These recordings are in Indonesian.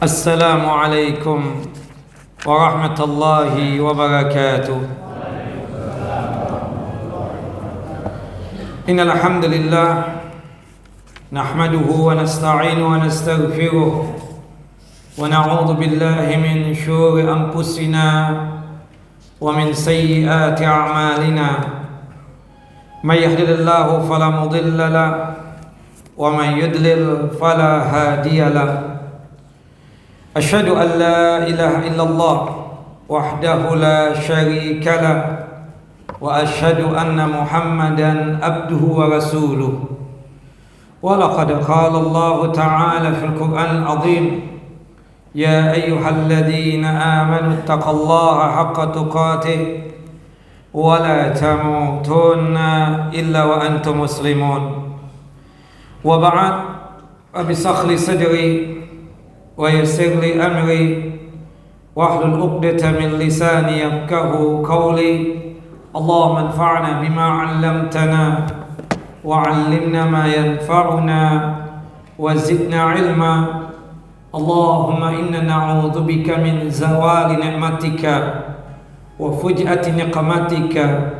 Assalamualaikum warahmatullahi wabarakatuh. Innal hamdalillah nahmaduhu wa nasta'inuhu wa nastaghfiruh wa na'udzu billahi min shururi anfusina wa min sayyiati a'malina. May yahdihillahu fala mudilla lahu wa man yudlil fala hadiya lahu. Asyhadu an la ilaha illallah wahdahu la syarika lah wa asyhadu anna Muhammadan abduhu wa rasuluh. Wa laqad qala Allah ta'ala fil Qur'anil 'azim, ya ayyuhalladzina amanu taqullaha haqqa tuqatih wa la tamutunna illa wa antum muslimun. Wa ba'd, abi sakhli sadri wa yassir li amri wahlul 'uqdatam min lisani yafqahu qawli. Allahumma anfa'na bima 'allamtana wa 'allimna ma yanfa'una wa zidna 'ilma. Allahumma inna na'udzu bika min zawali ni'matika wa fuj'ati niqmatika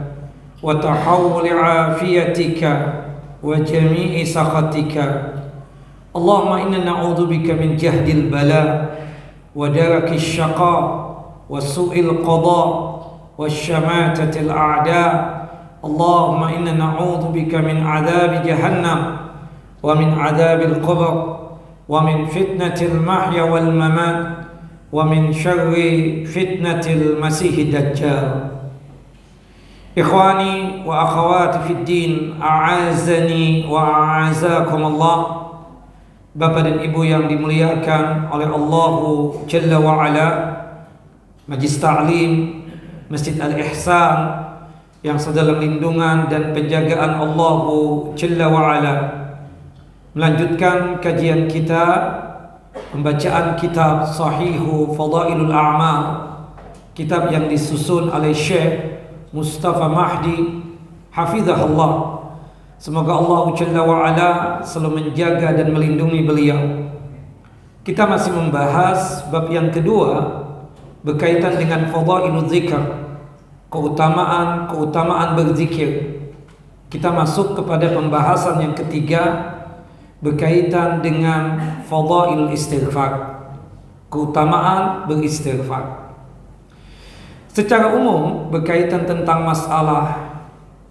wa tahawuli 'afiyatika wa jami'i sakhatika. Allahumma inna na'udzu bika min jahdil bala wa darakis syaqa wa su'il qada wa syamatatil a'da. Allahumma inna na'udzu bika min 'adzabi jahannam wa min 'adzabil qabr wa min fitnatil mahya wal mamat wa min syarri fitnatil masiihid dajjal. Ikhwani wa akhawati fid din, a'azani wa a'azakum Allah. Bapak dan Ibu yang dimuliakan oleh Allah Jalla wa Ala, Majlis Ta'lim Masjid Al-Ihsan yang sedalam lindungan dan penjagaan Allah Jalla wa Ala, melanjutkan kajian kita, pembacaan kitab Sahihu Fadailul A'mal, kitab yang disusun oleh Syekh Mustafa Mahdi hafizahullah. Semoga Allah Jalla wa Ala selalu menjaga dan melindungi beliau. Kita masih membahas bab yang kedua berkaitan dengan fadailul zikr, keutamaan berzikir. Kita masuk kepada pembahasan yang ketiga berkaitan dengan fadailul istighfar, keutamaan beristighfar. Secara umum berkaitan tentang masalah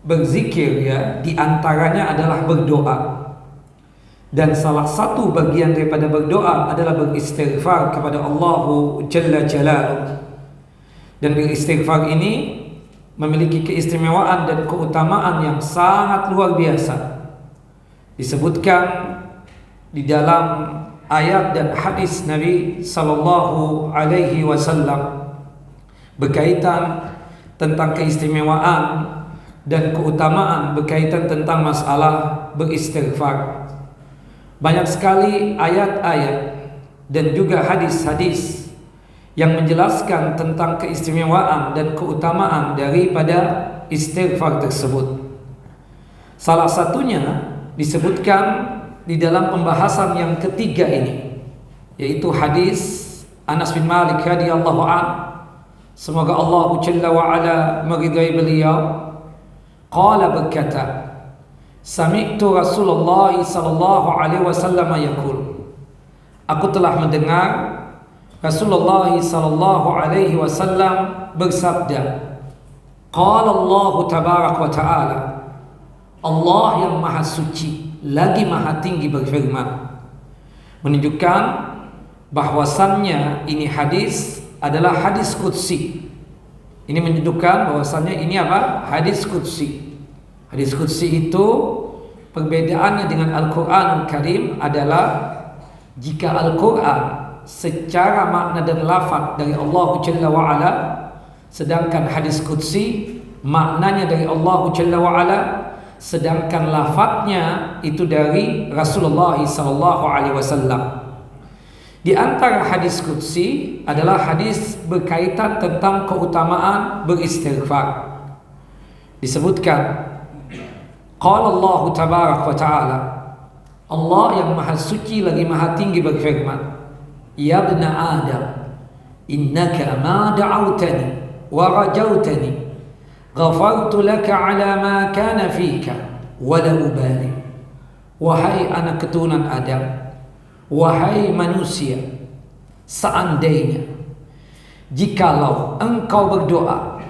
berzikir, ya, diantaranya adalah berdoa, dan salah satu bagian daripada berdoa adalah beristighfar kepada Allah Jalla Jalaluh. Dan beristighfar ini memiliki keistimewaan dan keutamaan yang sangat luar biasa. Disebutkan di dalam ayat dan hadis Nabi sallallahu alaihi wasallam berkaitan tentang keistimewaan dan keutamaan berkaitan tentang masalah beristighfar. Banyak sekali ayat-ayat dan juga hadis-hadis yang menjelaskan tentang keistimewaan dan keutamaan daripada istighfar tersebut. Salah satunya disebutkan di dalam pembahasan yang ketiga ini, yaitu hadis Anas bin Malik radhiyallahu anhu. Semoga Allah Jalla wa Ala meridai beliau. Qala, berkata, sami'tu Rasulullah sallallahu alaihi wasallam yaqul, aku telah mendengar Rasulullah sallallahu alaihi wasallam bersabda, qala Allah tabarak wa ta'ala, Allah yang maha suci lagi maha tinggi berfirman, menunjukkan bahwasannya ini hadis adalah hadis qudsi. Ini menunjukkan bahwasannya ini apa? Hadis qudsi. Hadis qudsi itu perbedaannya dengan Al-Qur'anul Karim adalah jika Al-Qur'an secara makna dan lafaz dari Allah Jalla wa Ala, sedangkan hadis qudsi maknanya dari Allah Jalla wa Ala, sedangkan lafaznya itu dari Rasulullah sallallahu alaihi wasallam. Di antara hadis qudsi adalah hadis berkaitan tentang keutamaan beristighfar. Disebutkan, qala Allah tabarak wa ta'ala, Allah yang maha suci lagi maha tinggi berfirman, Ya ibna Adam, innaka ma da'awtani wa rajautani ghafartu laka ala ma kana fika wa la ubali. Wahai anak keturunan Adam, wahai manusia, seandainya jikalau engkau berdoa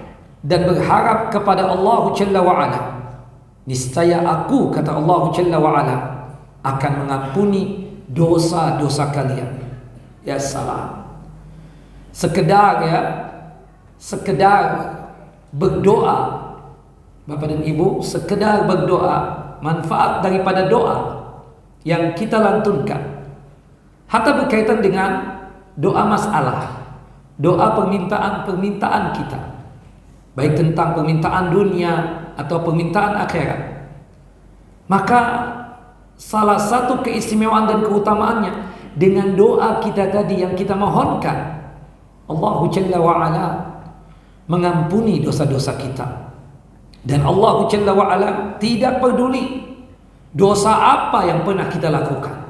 dan berharap kepada Allah Jalla wa'ala, niscaya aku, kata Allah Jalla wa'ala, akan mengampuni dosa-dosa kalian. Ya salam. Sekedar berdoa, Bapak dan Ibu, sekedar berdoa, manfaat daripada doa yang kita lantunkan, hatta berkaitan dengan doa masalah, doa permintaan kita, baik tentang permintaan dunia atau permintaan akhirat, maka salah satu keistimewaan dan keutamaannya dengan doa kita tadi yang kita mohonkan, Allah Jalla wa'ala mengampuni dosa-dosa kita. Dan Allah Jalla wa'ala tidak peduli dosa apa yang pernah kita lakukan.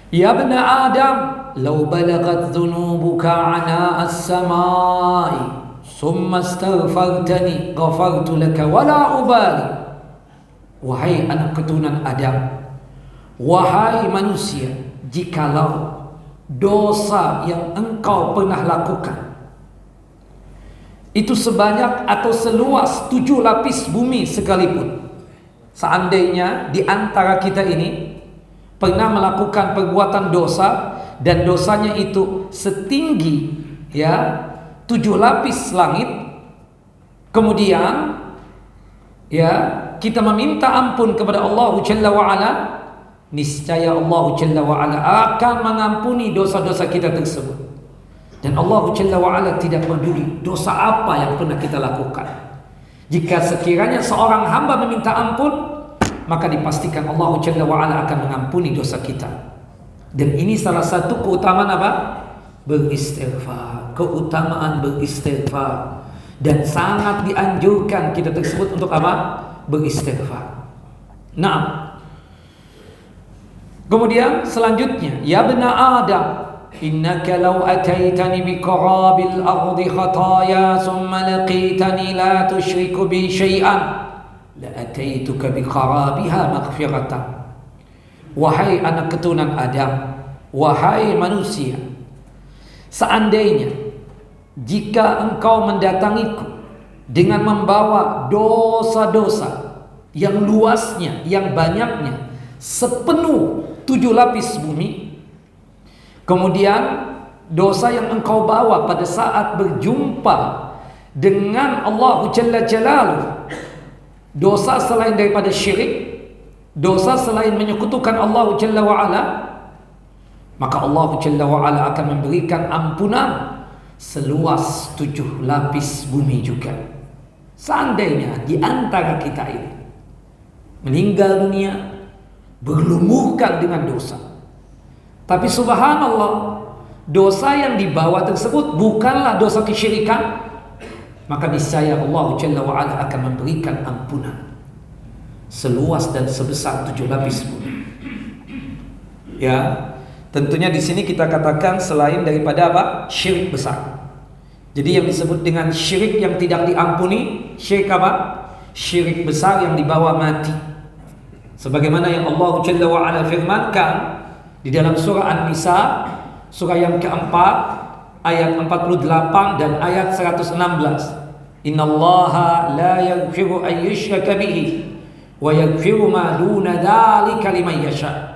Ya ibna Adam, law balagat dhunubuka ana as-samai summa astaghfartani ghafartu laka wala ubali. Wahai anak keturunan Adam, wahai manusia, jikalau dosa yang engkau pernah lakukan itu sebanyak atau seluas 7 lapis bumi sekalipun, seandainya di antara kita ini pernah melakukan perbuatan dosa dan dosanya itu setinggi 7 lapis langit, kemudian kita meminta ampun kepada Allah Jalla wa'ala, niscaya Allah Jalla wa'ala akan mengampuni dosa-dosa kita tersebut. Dan Allah Jalla wa'ala tidak peduli dosa apa yang pernah kita lakukan. Jika sekiranya seorang hamba meminta ampun, maka dipastikan Allah Jalla wa'ala akan mengampuni dosa kita. Dan ini salah satu keutamaan apa? Beristighfar. Keutamaan beristighfar. Dan sangat dianjurkan kita tersebut untuk apa? Beristighfar. Nah, kemudian selanjutnya, ya ibna Adam, innaka law ataitani biqarabil ardi khataya thumma laqitani la tusyriku bi syai'an la ataituka biqarabiha maghfiratan. Wahai anak keturunan Adam, wahai manusia, seandainya jika engkau mendatangiku dengan membawa dosa-dosa yang luasnya, yang banyaknya sepenuh 7 lapis bumi, kemudian dosa yang engkau bawa pada saat berjumpa dengan Allah Jalla Jalaluh, dosa selain daripada syirik, dosa selain menyekutukan Allah Jalla wa'ala, maka Allah Jalla wa'ala akan memberikan ampunan seluas 7 lapis bumi juga. Seandainya di antara kita ini meninggal dunia berlumurkan dengan dosa, tapi subhanallah, dosa yang dibawa tersebut bukanlah dosa kesyirikan, maka niscaya Allah Jalla wa'ala akan memberikan ampunan seluas dan sebesar 7 lapis bumi. Ya, tentunya di sini kita katakan selain daripada apa? Syirik besar. Jadi yang disebut dengan syirik yang tidak diampuni, syirik apa? Syirik besar yang dibawa mati. Sebagaimana yang Allah Jalla wa'ala firmankan di dalam surah An-Nisa, surah yang keempat, ayat 48 dan ayat 116. Innallaha la yaghfiru an yushraka bihi wa yaghfiru ma duna dzalika liman yasha.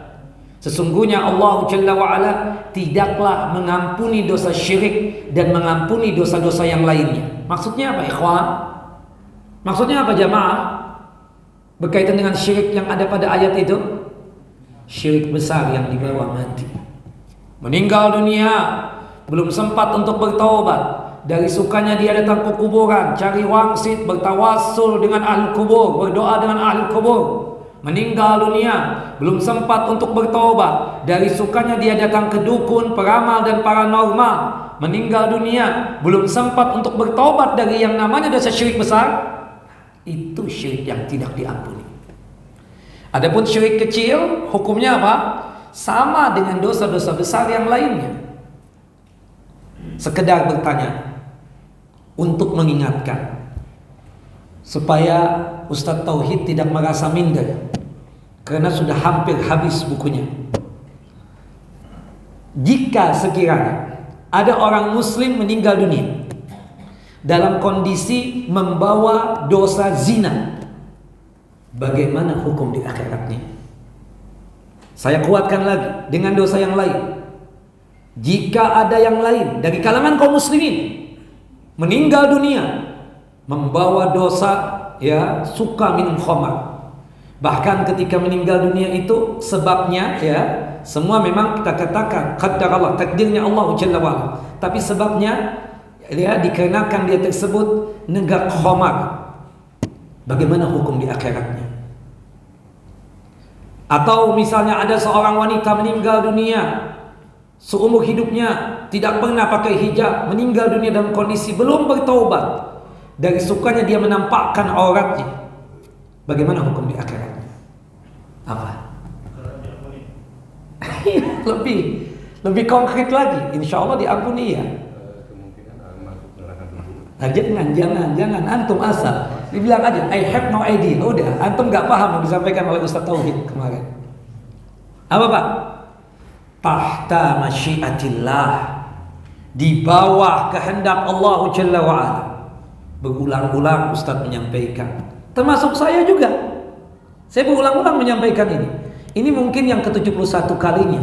Sesungguhnya Allah Jalla wa'ala tidaklah mengampuni dosa syirik dan mengampuni dosa-dosa yang lainnya. Maksudnya apa, ikhwan? Maksudnya apa, jamaah? Berkaitan dengan syirik yang ada pada ayat itu, syirik besar yang dibawa mati. Meninggal dunia, belum sempat untuk bertaubat, dari sukanya dia datang ke kuburan, cari wangsit, bertawassul dengan ahli kubur, berdoa dengan ahli kubur. Meninggal dunia, belum sempat untuk bertaubat, dari sukanya dia datang ke dukun, peramal dan paranormal. Meninggal dunia, belum sempat untuk bertaubat dari yang namanya dosa syirik besar. Itu syirik yang tidak diampuni. Adapun syirik kecil, hukumnya apa? sama dengan dosa-dosa besar yang lainnya. Sekedar bertanya untuk mengingatkan supaya Ustadz Tauhid tidak merasa minder karena sudah hampir habis bukunya. Jika sekiranya ada orang muslim meninggal dunia dalam kondisi membawa dosa zina, bagaimana hukum di akhiratnya? Saya kuatkan lagi dengan dosa yang lain. Jika ada yang lain dari kalangan kaum muslimin meninggal dunia membawa dosa suka minum khamar, bahkan ketika meninggal dunia itu sebabnya semua memang kita katakan qaddar Allah, takdirnya Allah Jalla wa'ala, tapi sebabnya dikarenakan dia tersebut nenggak khamar, bagaimana hukum di akhiratnya? Atau misalnya ada seorang wanita meninggal dunia seumur hidupnya tidak pernah pakai hijab, meninggal dunia dalam kondisi belum bertaubat dari sukanya dia menampakkan auratnya, bagaimana hukum di akhiratnya? Apa? lebih konkret lagi, insya Allah diampuni ya. Jangan antum asal dibilang aja I have no idea, udah antum nggak paham yang disampaikan oleh Ustaz Tauhid kemarin. Apa Pak? Tahta masyiatillah, di bawah kehendak Allah Jalla wa'ala. Berulang-ulang Ustaz menyampaikan, termasuk saya juga, saya berulang-ulang menyampaikan ini. Ini mungkin yang ke-71 kalinya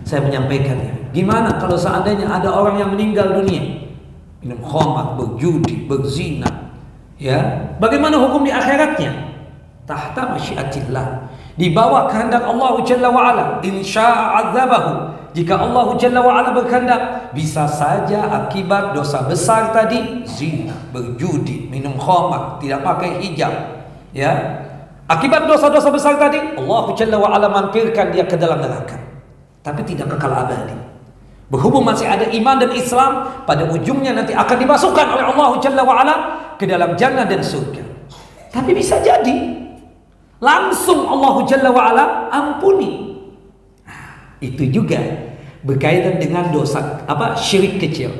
saya menyampaikannya. Gimana kalau seandainya ada orang yang meninggal dunia minum khamar, berjudi, berzina, bagaimana hukum di akhiratnya? Tahta masyiatillah, di bawah kehendak Allah Jalla wa'ala. Insya'a azabahu, jika Allah Jalla wa'ala berkehendak, bisa saja akibat dosa besar tadi, zina, berjudi, minum khamar, tidak pakai hijab, akibat dosa-dosa besar tadi, Allah Jalla wa'ala mampirkan dia ke dalam neraka, tapi tidak kekal abadi. Berhubung masih ada iman dan Islam, pada ujungnya nanti akan dimasukkan oleh Allah Jalla wa'ala ke dalam jannah dan surga. Tapi bisa jadi langsung Allah Jalla wa'ala ampuni. Itu juga berkaitan dengan dosa syirik kecil.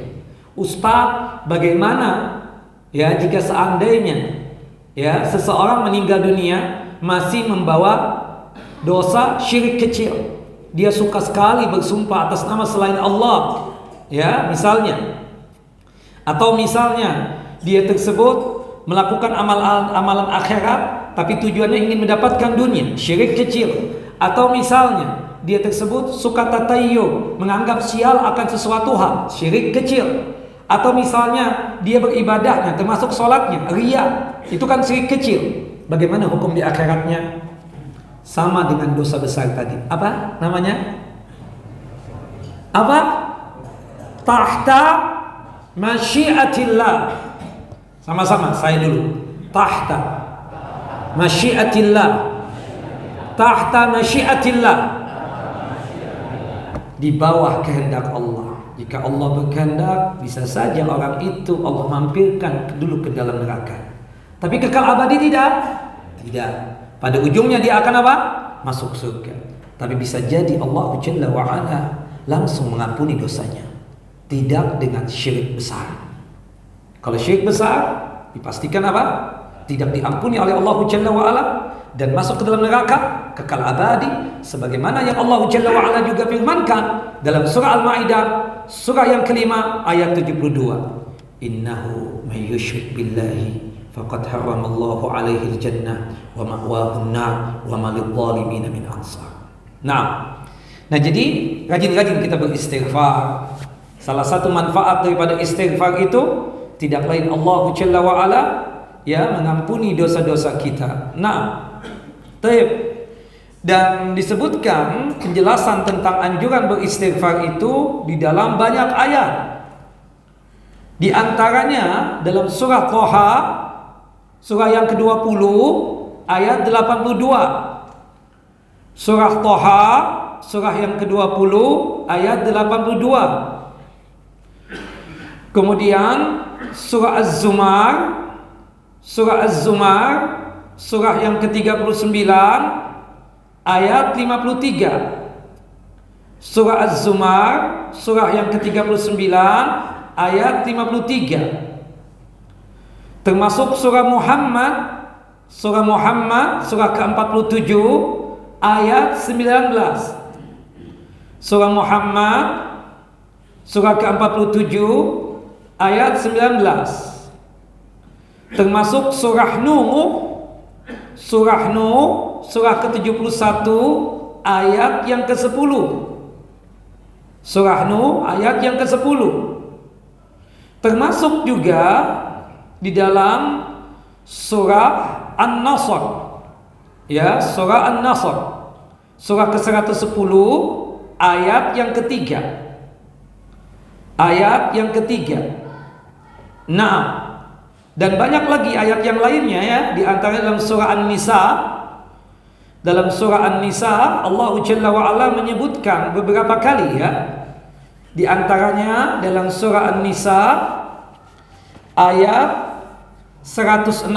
Ustaz, bagaimana jika seandainya seseorang meninggal dunia masih membawa dosa syirik kecil? Dia suka sekali bersumpah atas nama selain Allah, misalnya. Atau misalnya dia tersebut melakukan amalan akhirat tapi tujuannya ingin mendapatkan dunia, syirik kecil. Atau misalnya dia tersebut suka tatayyub, menganggap sial akan sesuatu hal, syirik kecil. Atau misalnya dia beribadahnya termasuk sholatnya riya, itu kan syirik kecil. Bagaimana hukum di akhiratnya? Sama dengan dosa besar tadi. Apa namanya? Apa? Tahta masyiatillah. Sama-sama saya dulu. Tahta masyiatillah. Tahta masyiatillah, di bawah kehendak Allah. Jika Allah berkehendak, bisa saja orang itu Allah mampirkan dulu ke dalam neraka, tapi kekal abadi tidak. Pada ujungnya dia akan apa? Masuk surga. Tapi bisa jadi Allah Jalla wa'ala langsung mengampuni dosanya, tidak dengan syirik besar. Kalau syirik besar dipastikan apa? Tidak diampuni oleh Allah Jalla wa'ala dan masuk ke dalam neraka, kekal abadi. Sebagaimana yang Allah Jalla wa'ala juga firmankan dalam surah Al-Ma'idah, surah yang kelima ayat 72. Innahu may yushrik billahi faqad haramallahu alaihi al-jannah wa ma'wahu an-nar wa ma lidh-dhalimin min ansar. Nah, jadi rajin-rajin kita beristighfar. Salah satu manfaat daripada istighfar itu tidak lain Allah Jalla wa ala mengampuni dosa-dosa kita. Nah, dan disebutkan penjelasan tentang anjuran beristighfar itu di dalam banyak ayat. Di antaranya dalam surah Thaha, surah yang ke-20 ayat 82. Surah Thaha, surah yang ke-20 ayat 82. Kemudian surah Az-Zumar, surah yang ke-39 ayat 53. Surah Az-Zumar, surah yang ke-39 ayat 53. Termasuk surah Muhammad, surah ke-47 ayat 19. Surah Muhammad, surah ke-47 ayat 19. Termasuk surah Nuh, surah ke-71 ayat yang ke-10. Surah Nuh ayat yang ke-10. Termasuk juga di dalam surah An-Nasr. Ya, surah An-Nasr. Surah ke-110 ayat yang ketiga. Ayat yang ketiga. Nah, dan banyak lagi ayat yang lainnya ya, di antaranya dalam surah An-Nisa. Dalam surah An-Nisa Allah Jalla wa Ala menyebutkan beberapa kali ya. Di antaranya dalam surah An-Nisa ayat 106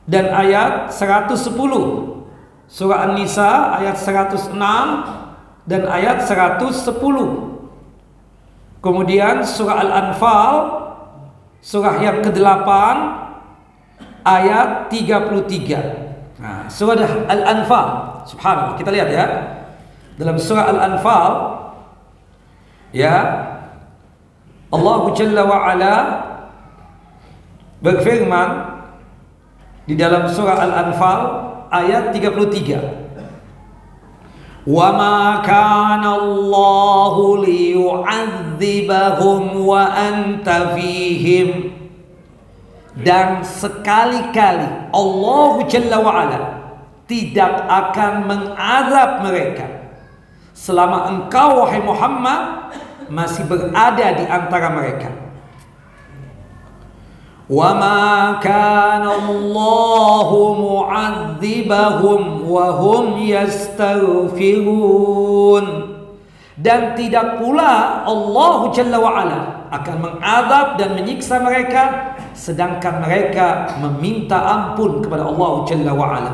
dan ayat 110. Surah An-Nisa ayat 106 dan ayat 110. Kemudian surah Al-Anfal, surah yang ke-8 ayat 33. Nah, surah Al-Anfal, subhanallah, kita lihat ya. Dalam surah Al-Anfal ya, Allah Jalla wa Ala berfirman di dalam surah Al-Anfal ayat 33. Wa ma kana Allahu liyu'adzibahum wa anta fihim. Dan sekali-kali Allah Jalla wa Ala tidak akan mengazab mereka selama engkau wahai Muhammad masih berada di antara mereka. Wa ma kana Allahu mu'adzibahum wa hum yastaghfirun. Dan tidak pula Allah Jalla wa Ala akan mengazab dan menyiksa mereka sedangkan mereka meminta ampun kepada Allah Jalla wa Ala.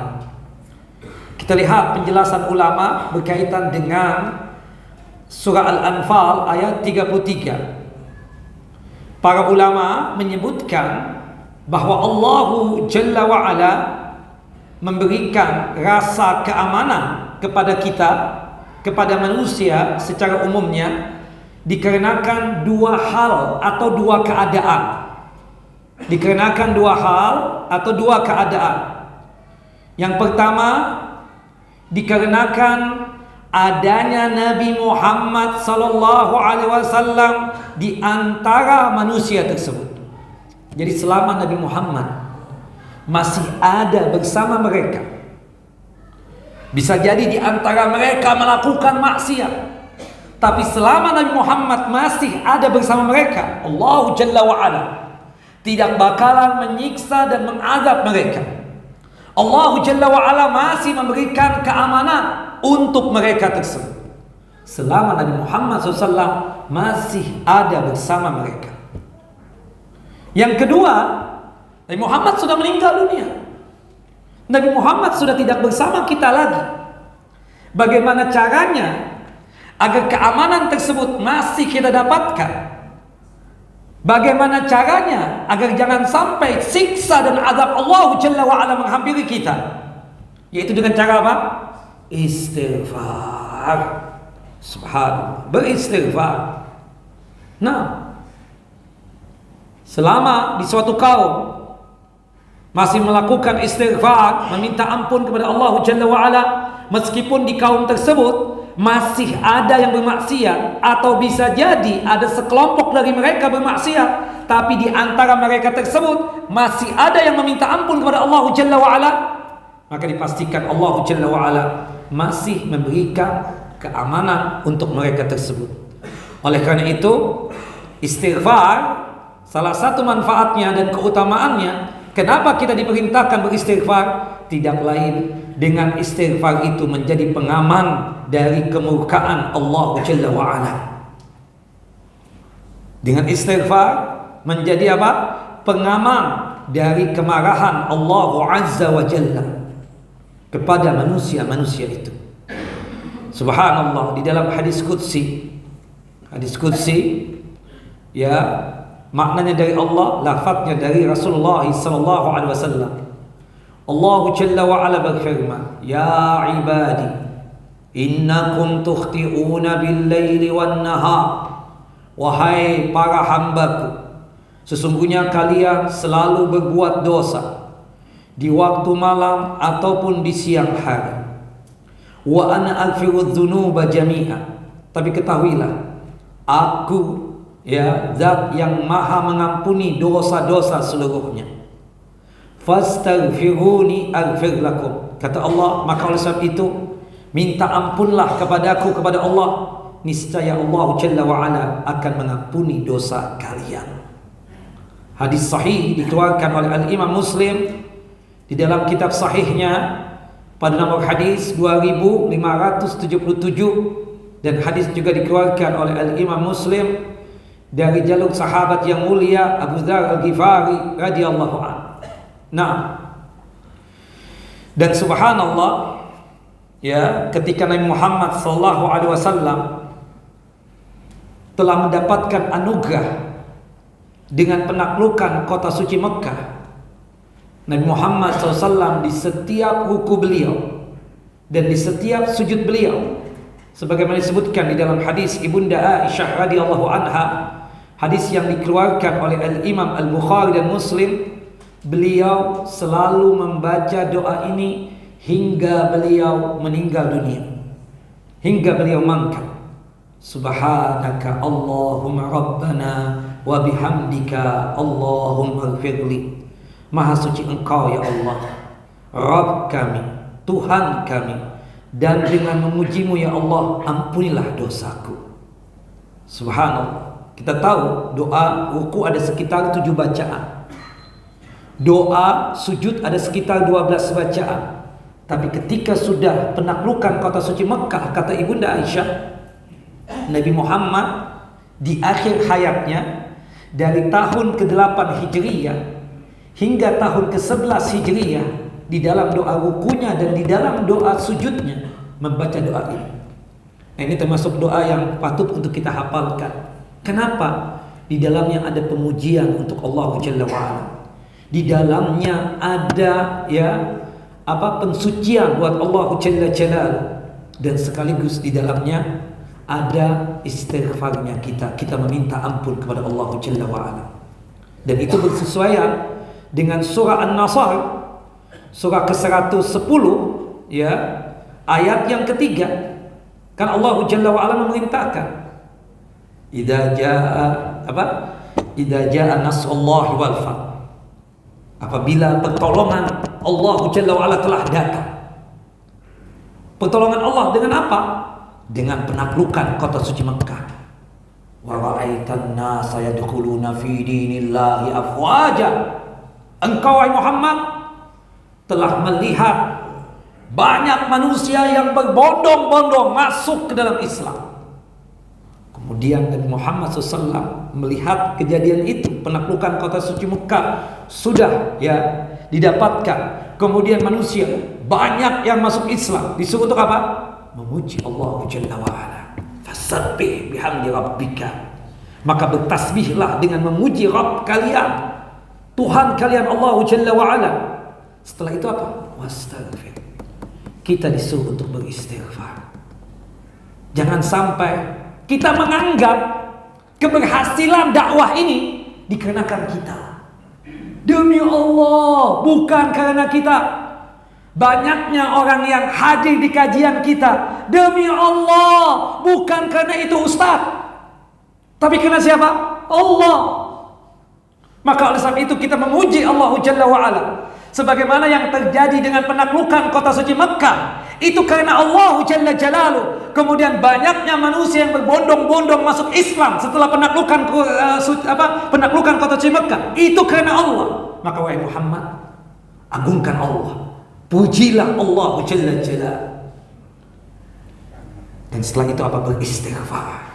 Kita lihat penjelasan ulama berkaitan dengan surah Al-Anfal ayat 33. Para ulama menyebutkan bahwa Allah Jalla wa Ala memberikan rasa keamanan kepada kita, kepada manusia secara umumnya, dikarenakan dua hal atau dua keadaan. Dikarenakan dua hal atau dua keadaan. Yang pertama, dikarenakan adanya Nabi Muhammad sallallahu alaihi wasallam di antara manusia tersebut. Jadi selama Nabi Muhammad masih ada bersama mereka, bisa jadi di antara mereka melakukan maksiat, tapi selama Nabi Muhammad masih ada bersama mereka, Allah Jalla wa Ala tidak bakalan menyiksa dan mengazab mereka. Allah Jalla wa Ala masih memberikan keamanan untuk mereka tersebut selama Nabi Muhammad SAW masih ada bersama mereka. Yang kedua, Nabi Muhammad sudah meninggal dunia. Nabi Muhammad sudah tidak bersama kita lagi. Bagaimana caranya agar keamanan tersebut masih kita dapatkan? Bagaimana caranya agar jangan sampai siksa dan azab Allah Jalla wa Ala menghampiri kita? Yaitu dengan cara apa? Istighfar. Subhanallah, beristighfar. Nah, selama di suatu kaum masih melakukan istighfar, meminta ampun kepada Allah Jalla wa Ala, meskipun di kaum tersebut masih ada yang bermaksiat, atau bisa jadi ada sekelompok dari mereka bermaksiat, tapi di antara mereka tersebut masih ada yang meminta ampun kepada Allah Jalla wa Ala, maka dipastikan Allah Jalla wa Ala masih memberikan keamanan untuk mereka tersebut. Oleh karena itu, istighfar salah satu manfaatnya dan keutamaannya, kenapa kita diperintahkan beristighfar? Tidak lain dengan istighfar itu menjadi pengaman dari kemurkaan Allah Jalla wa Ala. Dengan istighfar menjadi apa? Pengaman dari kemarahan Allah Azza wa Jalla kepada manusia-manusia itu. Subhanallah, di dalam hadis qudsi ya, maknanya dari Allah, lafadznya dari Rasulullah sallallahu alaihi wasallam. Allah Jalla wa Ala berfirman, "Ya ibadi, innakum tukhti'una bil-laili wan-nahar." Wahai para hambaku, sesungguhnya kalian selalu berbuat dosa di waktu malam ataupun di siang hari. Wa ana aghfiru dzunuba jami'a. Tapi ketahuilah, aku ya zat yang maha mengampuni dosa-dosa seluruhnya. Fastaghfiruni aghfir lakum. Kata Allah, maka oleh sebab itu minta ampunlah kepadaku, kepada Allah, niscaya Allah Jalla wa Ala akan mengampuni dosa kalian. Hadis sahih dikeluarkan oleh Al-Imam Muslim di dalam kitab sahihnya pada nomor hadis 2577, dan hadis juga dikeluarkan oleh Al-Imam Muslim dari jalur sahabat yang mulia Abu Dzar Al-Ghifari radhiyallahu anhu. Nah, dan subhanallah ya, ketika Nabi Muhammad sallallahu alaihi wasallam telah mendapatkan anugerah dengan penaklukan kota suci Mekah, Nabi Muhammad SAW di setiap ruku beliau dan di setiap sujud beliau, sebagaimana disebutkan di dalam hadis Ibunda Aisyah radhiyallahu anha, hadis yang dikeluarkan oleh Al-Imam Al-Bukhari dan Muslim, beliau selalu membaca doa ini hingga beliau meninggal dunia, hingga beliau mangkat. Subhanaka Allahumma Rabbana wa bihamdika Allahumma ighfirli. Maha suci Engkau ya Allah, Rabb kami, Tuhan kami, dan dengan memujimu ya Allah, ampunilah dosaku. Subhanallah. Kita tahu doa ruku ada sekitar 7 bacaan, doa sujud ada sekitar 12 bacaan. Tapi ketika sudah penaklukan kota suci Mekah, kata Ibunda Aisyah, Nabi Muhammad di akhir hayatnya dari tahun ke-8 Hijriyah hingga tahun ke-11 Hijriyah, di dalam doa rukunya dan di dalam doa sujudnya membaca doa ini. Nah, ini termasuk doa yang patut untuk kita hafalkan. Kenapa? Di dalamnya ada pemujian untuk Allah Jalla wa'ala. Di dalamnya ada pensucian buat Allah Jalla Jalaluhu, dan sekaligus di dalamnya ada istighfarnya kita meminta ampun kepada Allah Jalla wa'ala. Dan itu bersesuaian dengan surah An-Nasr, surah ke-110 ya, ayat yang ketiga. Kan Allah Jalla wa'ala memerintahkan, idza jaa nasrullahi wal fath, apabila pertolongan Allah Jalla wa'ala telah datang. Pertolongan Allah dengan apa? Dengan penaklukan kota suci Mekah. Wa ra'aitan nasa yadkhuluna fi dinillahi afwaja. Engkau wahai Muhammad telah melihat banyak manusia yang berbondong-bondong masuk ke dalam Islam. Kemudian Nabi Muhammad SAW melihat kejadian itu, penaklukan kota suci Mekah sudah didapatkan. Kemudian manusia banyak yang masuk Islam. Disuruh untuk apa? Memuji Allah Jalla wa'ala. Fasabbih bihamdi rabbika. Maka bertasbihlah dengan memuji Rabb kalian, Tuhan kalian Allah Jalla wa'ala. Setelah itu apa? Wastaghfir. Kita disuruh untuk beristighfar. Jangan sampai kita menganggap keberhasilan dakwah ini dikarenakan kita. Demi Allah, bukan karena kita. Banyaknya orang yang hadir di kajian kita, demi Allah, bukan karena itu Ustaz, tapi karena siapa? Allah. Maka oleh sebab itu kita memuji Allah Jalla wa'ala. Sebagaimana yang terjadi dengan penaklukan kota suci Mekah, itu karena Allah Jalla Jalaluhu. Kemudian banyaknya manusia yang berbondong-bondong masuk Islam setelah penaklukan kota suci Mekah, itu karena Allah. Maka wahai Muhammad, agungkan Allah, pujilah Allah Jalla Jalaluhu. Dan setelah itu apa? Beristighfar.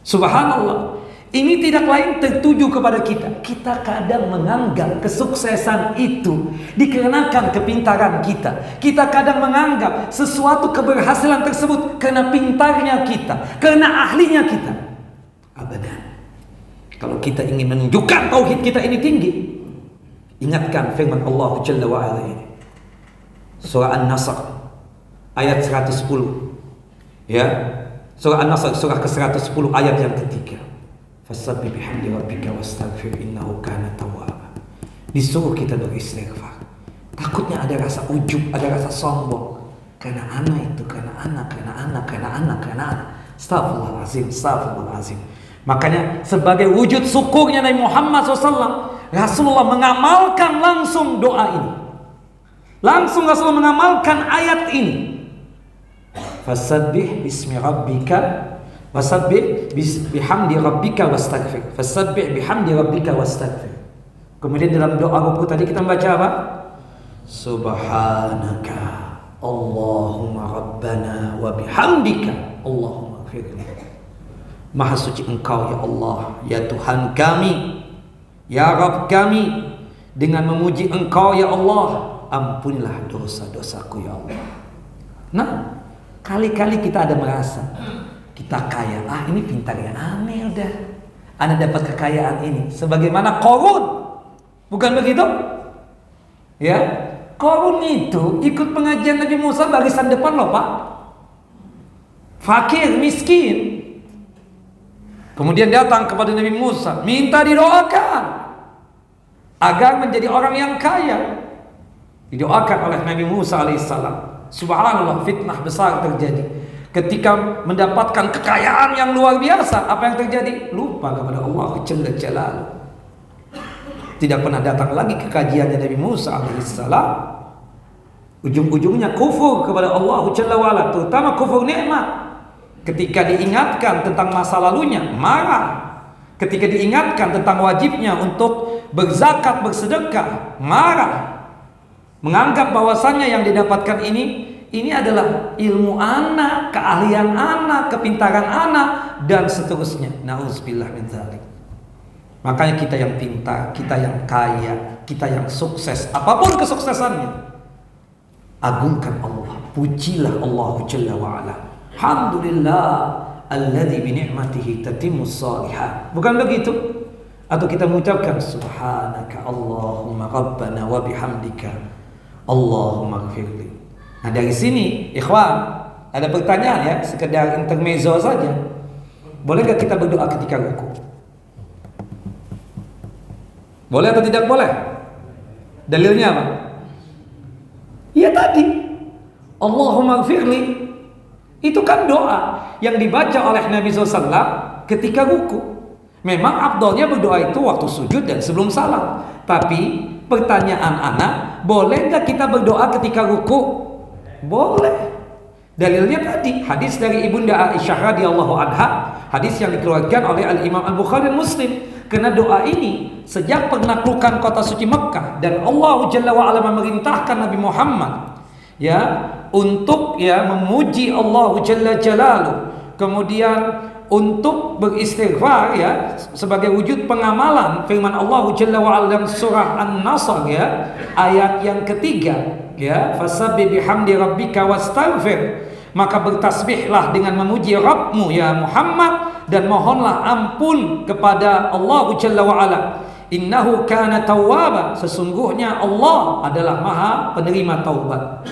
Subhanallah. Ini tidak lain tertuju kepada kita. Kita kadang menganggap kesuksesan itu dikarenakan kepintaran kita. Kita kadang menganggap sesuatu keberhasilan tersebut karena pintarnya kita, karena ahlinya kita. Abadan. Kalau kita ingin menunjukkan tauhid kita ini tinggi, ingatkan firman Allah Jalla wa Ala ini. Surah An-Nasr ayat 110. Ya. Surah An-Nasr surah ke-110 ayat yang ketiga. Fasabbih bihamdi rabbika wastaghfir innahu kana tawwaba. Disuruh kita beristighfar. Takutnya ada rasa ujub, ada rasa sombong. Karena anak itu, karena anak. Astagfirullahalazim. Makanya sebagai wujud syukurnya Nabi Muhammad SAW, Rasulullah mengamalkan langsung doa ini. Langsung Rasulullah mengamalkan ayat ini. Fasabbih bismi rabbika wasabbih bihamdi rabbika wastaghfir. Fasabbih bihamdi rabbika wastaghfir. Kemudian dalam doa ruku tadi kita membaca apa? Subhanaka Allahumma rabbana wa bihamdika Allahumma ighfirli. Maha suci Engkau ya Allah, ya Tuhan kami, ya Rabb kami. Dengan memuji Engkau ya Allah, ampunilah dosa-dosaku ya Allah. Nah, kali-kali kita ada merasa kita kaya, ini pintar ya, aneh udah, Anda dapat kekayaan ini sebagaimana Qarun, bukan begitu? Ya, Qarun itu ikut pengajian Nabi Musa barisan depan loh Pak, fakir, miskin. Kemudian datang kepada Nabi Musa, minta didoakan agar menjadi orang yang kaya. Didoakan oleh Nabi Musa alaihissalam. Subhanallah, fitnah besar terjadi. Ketika mendapatkan kekayaan yang luar biasa, apa yang terjadi? Lupa kepada Allah Jalla Jalaluhu. Tidak pernah datang lagi ke kajiannya Nabi Musa alaihissalam. Ujung-ujungnya kufur kepada Allah Jalla wa'ala, terutama kufur nikmat. Ketika diingatkan tentang masa lalunya, marah. Ketika diingatkan tentang wajibnya untuk berzakat, bersedekah, marah. Menganggap bahwasannya yang didapatkan ini adalah ilmu anak, keahlian anak, kepintaran anak, dan seterusnya. Nauzubillah min dzalik. Makanya kita yang pintar, kita yang kaya, kita yang sukses, apapun kesuksesannya, agungkan Allah, pujilah Allah Jalla wa Ala. Alhamdulillah alladzi bi ni'matihi tatimmus shalihat. Bukan begitu? Atau kita mengucapkan subhanaka Allahumma rabbana wa bihamdika Allahumma ighfirli. Nah dari sini ikhwan, ada pertanyaan ya, sekedar intermezzo saja. Boleh gak kita berdoa ketika ruku? Boleh atau tidak boleh? Dalilnya apa? Ya tadi Allahumma ighfirli. Itu kan doa yang dibaca oleh Nabi SAW ketika ruku. Memang afdalnya berdoa itu waktu sujud dan sebelum salam. Tapi pertanyaan anak, boleh gak kita berdoa ketika ruku? Boleh. Dalilnya tadi hadis dari Ibunda Aisyah radhiyallahu anha, hadis yang dikeluarkan oleh Al-Imam Al-Bukhari dan Muslim. Karena doa ini sejak penaklukan kota suci Mekah dan Allah Jalla wa Ala memerintahkan Nabi Muhammad ya untuk memuji Allah Jalla Jalaluhu, kemudian untuk beristighfar ya sebagai wujud pengamalan firman Allah Jalla wa Ala dalam surah An-Nasr ya ayat yang ketiga ya, fasabbih bihamdi rabbika wastaghfir. Maka bertasbihlah dengan memuji Rabbmu ya Muhammad, dan mohonlah ampun kepada Allah Jalla wa Ala. Innahu kana tawwaba, sesungguhnya Allah adalah maha penerima taubat.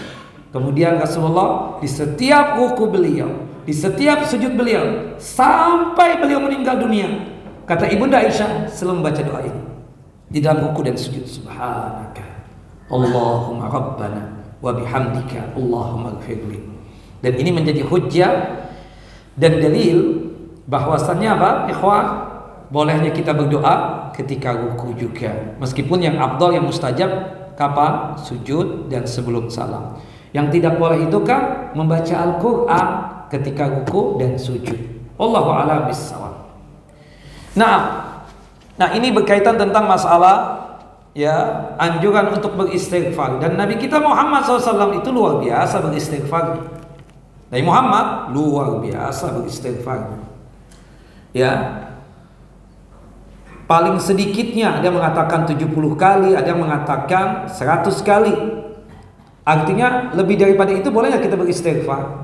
Kemudian Rasulullah di setiap ruku beliau, di setiap sujud beliau, sampai beliau meninggal dunia, kata Ibunda Aisyah selalu membaca doa ini di dalam ruku dan sujud. Subhanaka Allahumma rabbana wa bihamdika Allahumma ighfirli. Dan ini menjadi hujjah dan dalil bahwasannya apa? Ikhwan, bolehnya kita berdoa ketika ruku juga. Meskipun yang afdal, yang mustajab kapan? Sujud dan sebelum salam. Yang tidak boleh itu kan membaca Al-Qur'an ketika ruku dan sujud. Wallahu a'lam bissawab. Nah, ini berkaitan tentang masalah ya anjuran untuk beristighfar, dan Nabi kita Muhammad SAW itu luar biasa beristighfar. Nabi Muhammad luar biasa beristighfar. Ya, Paling sedikitnya ada yang mengatakan 70 kali, ada yang mengatakan 100 kali. Artinya lebih daripada itu boleh nggak kita beristighfar?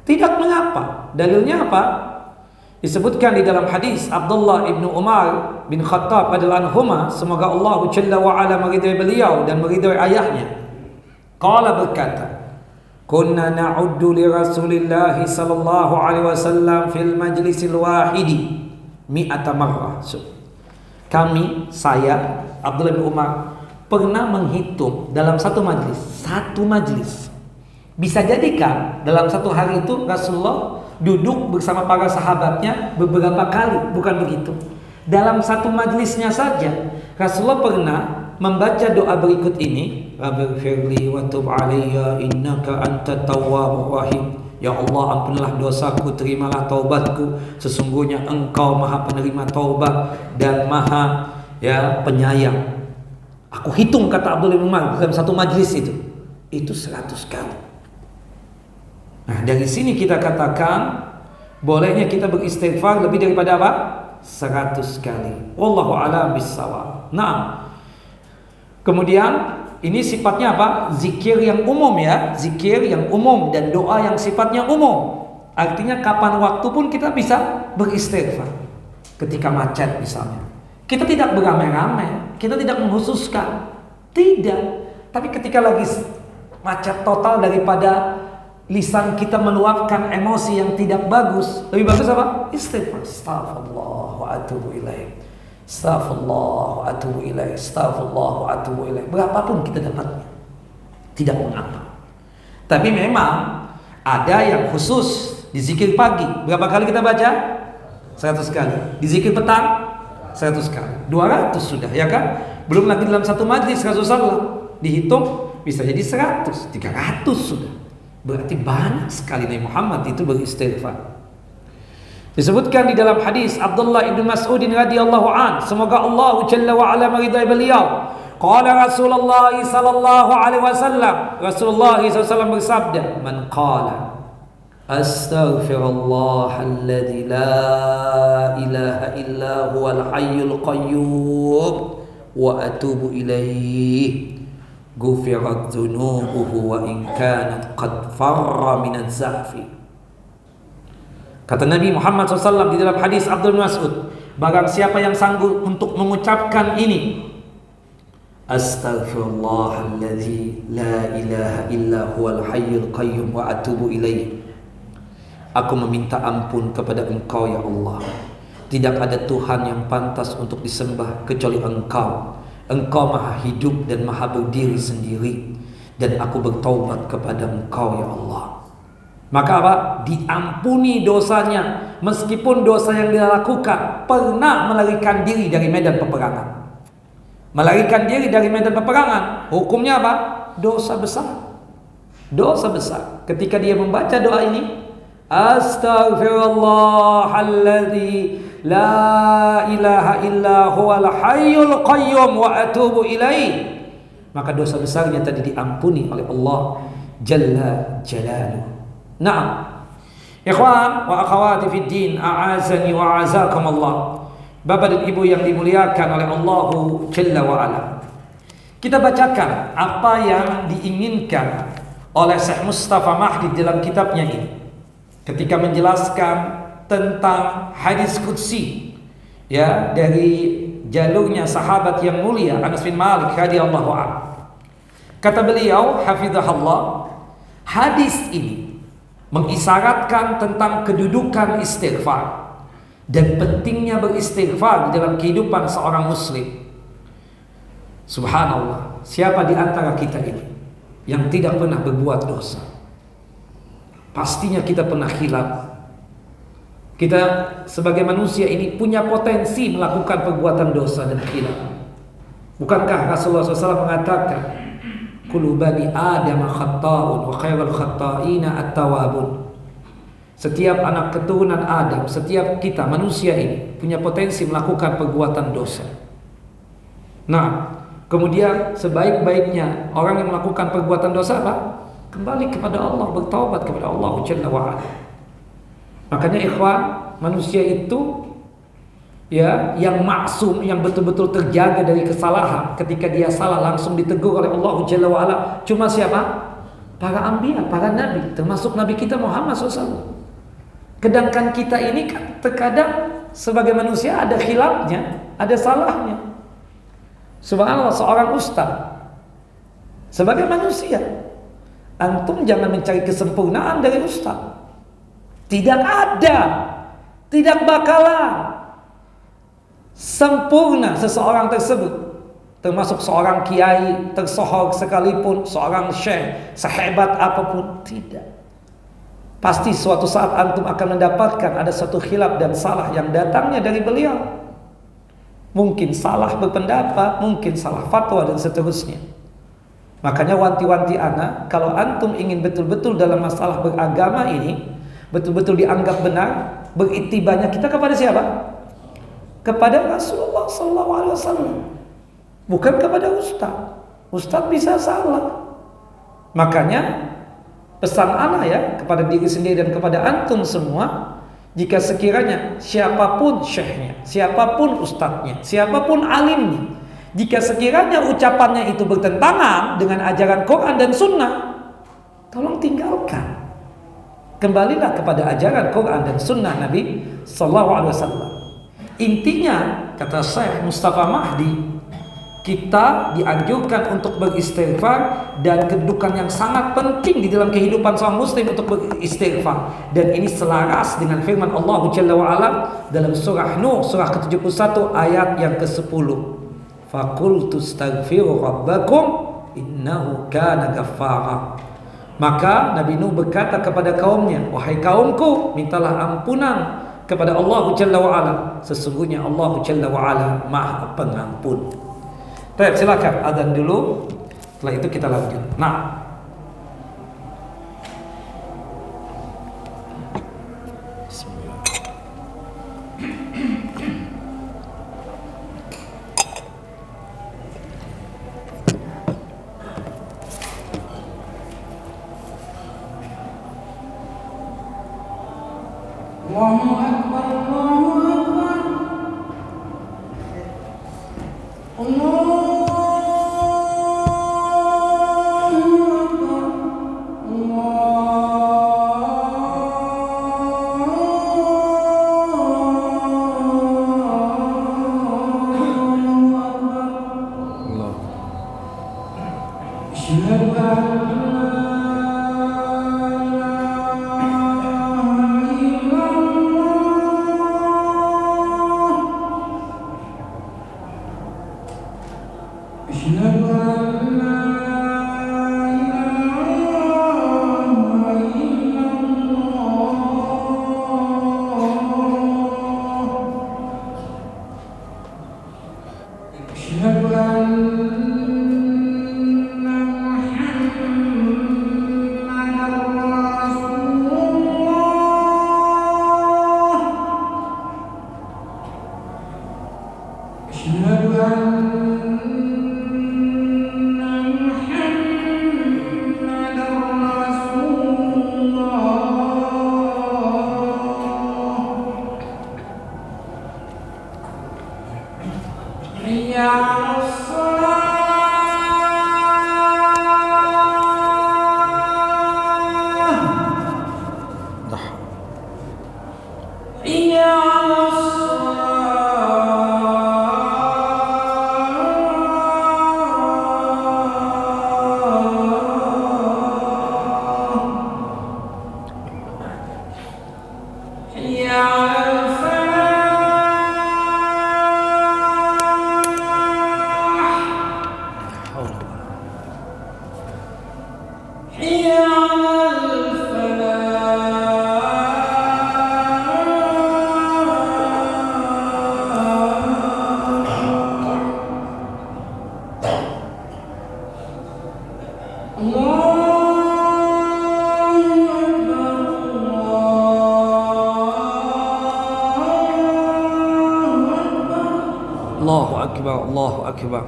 Tidak, mengapa? Dalilnya apa? Disebutkan di dalam hadis Abdullah ibnu Umar bin Khattab radhiyallahu anhuma, semoga Allah Jalla wa ala meridai beliau dan meridai ayahnya. Qala, berkata, kunna na'uddu li Rasulillah sallallahu alaihi wasallam fil majlisil wahidi mi'ata marrah. Kami, saya, Abdullah bin Umar, pernah menghitung dalam satu majlis. Bisa jadi kan dalam satu hari itu Rasulullah duduk bersama para sahabatnya beberapa kali, bukan begitu. Dalam satu majlisnya saja Rasulullah pernah membaca doa berikut ini, Rabbighfirli wa tub alayya innaka antat tawwabur rahim. Ya Allah, ampunilah dosaku, terimalah taubatku, sesungguhnya Engkau Maha penerima taubat dan Maha penyayang. Aku hitung, kata Abdullah bin Umar, dalam satu majlis itu 100 kali. Nah, dari sini kita katakan bolehnya kita beristighfar lebih daripada apa? 100 kali. Wallahu a'lam bissawab. Nah, kemudian ini sifatnya apa? Zikir yang umum, ya. Zikir yang umum dan doa yang sifatnya umum. Artinya kapan waktu pun kita bisa beristighfar. Ketika macet misalnya, kita tidak beramai-ramai, kita tidak menghususkan, tidak. Tapi ketika lagi macet total, daripada lisan kita meluapkan emosi yang tidak bagus, lebih bagus apa? Istighfar. Astaghfirullah wa atubu ilaih. Astaghfirullah wa atubu ilaih. Astaghfirullah wa atubu ilaih. Berapapun kita dapatnya, tidak mengapa. Tapi memang ada yang khusus di zikir pagi. Berapa kali kita baca? 100 kali. Di zikir petang 100 kali. 200 sudah, ya kan? Belum lagi dalam satu majlis Rasulullah dihitung bisa jadi 100, 300 sudah. Berarti banyak sekali Nabi Muhammad itu beristighfar. Disebutkan di dalam hadis Abdullah ibn Mas'ud radhiyallahu an, semoga Allah Jalla wa ala meridai beliau. Qala Rasulullah sallallahu alaihi wasallam, Rasulullah sallallahu bersabda, man qala astaghfirullahal la ilaha illa huwal hayyul qayyum wa atubu ilaih, gufirat dzunubuhu wa in kanat qad farra min az-zahfi. Kata Nabi Muhammad SAW di dalam hadis Abdul Mas'ud, barang siapa yang sanggup untuk mengucapkan ini, astaghfirullahalladzi la ilaha illa huwal hayyul qayyum wa atubu ilaih, aku meminta ampun kepada Engkau ya Allah, tidak ada Tuhan yang pantas untuk disembah kecuali Engkau. Engkau maha hidup dan maha berdiri sendiri, dan aku bertaubat kepada Engkau ya Allah. Maka apa? Diampuni dosanya, meskipun dosa yang dia lakukan pernah melarikan diri dari medan peperangan. Melarikan diri dari medan peperangan, hukumnya apa? Dosa besar. Dosa besar. Ketika dia membaca doa ini, astaghfirullahalladzi la ilaha illa huwal hayyul qayyum wa atubu ilaih, maka dosa besarnya tadi diampuni oleh Allah Jalla Jalaluhu. Naam, ikhwan wa akhawati fid din, a'azani wa a'azakum Allah. Bapak dan Ibu yang dimuliakan oleh Allah Jalla wa ala, kita bacakan apa yang diinginkan oleh Syekh Mustafa Mahdi dalam kitabnya ini ketika menjelaskan tentang hadis qudsi, ya, dari jalurnya sahabat yang mulia Anas bin Malik radhiyallahu anhu. Kata beliau hafizahullah, hadis ini mengisyaratkan tentang kedudukan istighfar dan pentingnya beristighfar di dalam kehidupan seorang muslim. Subhanallah, siapa di antara kita ini yang tidak pernah berbuat dosa? Pastinya kita pernah khilaf. Kita sebagai manusia ini punya potensi melakukan perbuatan dosa dan khilaf. Bukankah Rasulullah SAW mengatakan, kullu bani Adam khatta'un wa khairul khatta'ina at-tawwabun. Setiap anak keturunan Adam, setiap kita manusia ini punya potensi melakukan perbuatan dosa. Nah, kemudian sebaik-baiknya orang yang melakukan perbuatan dosa apa? Kembali kepada Allah, bertaubat kepada Allah Jalla wa ala. Makanya ikhwan, manusia itu ya, yang maksum, yang betul-betul terjaga dari kesalahan. Ketika dia salah langsung ditegur oleh Allah Jalla wa Ala. Cuma siapa? Para anbiya, para nabi, termasuk nabi kita Muhammad SAW. Sedangkan kita ini kan terkadang sebagai manusia ada khilafnya, ada salahnya. Subhanallah, seorang ustaz sebagai manusia, antum jangan mencari kesempurnaan dari ustaz. Tidak ada, tidak bakalan sempurna seseorang tersebut, termasuk seorang kiai tersohor sekalipun, seorang syekh sehebat apapun, tidak. Pasti suatu saat antum akan mendapatkan ada satu khilaf dan salah yang datangnya dari beliau. Mungkin salah berpendapat, mungkin salah fatwa dan seterusnya. Makanya wanti-wanti anak, kalau antum ingin betul-betul dalam masalah beragama ini betul-betul dianggap benar, beritibanya kita kepada siapa? Kepada Rasulullah SAW, bukan kepada ustaz. Ustaz bisa salah. Makanya pesan ana ya kepada diri sendiri dan kepada antum semua, jika sekiranya siapapun syekhnya, siapapun ustadznya, siapapun alimnya, jika sekiranya ucapannya itu bertentangan dengan ajaran Quran dan Sunnah, tolong tinggalkan. Kembalilah kepada ajaran Quran dan Sunnah Nabi Sallallahu Alaihi Wasallam. Intinya, kata Syekh Mustafa Mahdi, kita dianjurkan untuk beristighfar, dan kedudukan yang sangat penting di dalam kehidupan seorang muslim untuk beristighfar. Dan ini selaras dengan firman Allah Jalla wa Ala dalam surah Nuh, surah ke-71 ayat yang ke-10. Faqultu astaghfiru rabbakum innahu kana ghaffara. Maka Nabi Nuh berkata kepada kaumnya, wahai kaumku, mintalah ampunan kepada Allah Jalla wa Ala, sesungguhnya Allah Jalla wa Ala Maha Pengampun. Baik, silakan adzan dulu. Setelah itu kita lanjut. Nah, Allahu Akbar, Allahu Akbar, Allahu Allahu Akbar.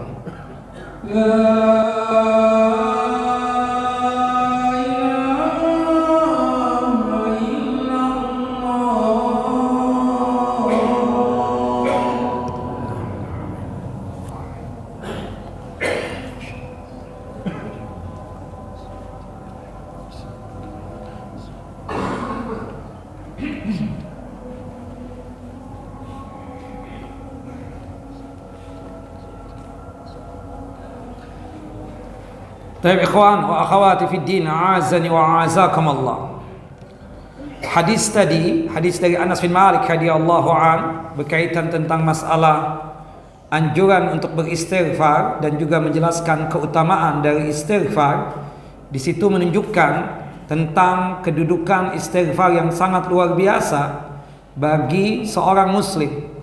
Baik ikhwan wa akhawati fid din, a'azani wa a'azakum Allah. Hadis tadi, hadis dari Anas bin Malik radhiyallahu an, berkaitan tentang masalah anjuran untuk beristighfar dan juga menjelaskan keutamaan dari istighfar. Di situ menunjukkan tentang kedudukan istighfar yang sangat luar biasa bagi seorang muslim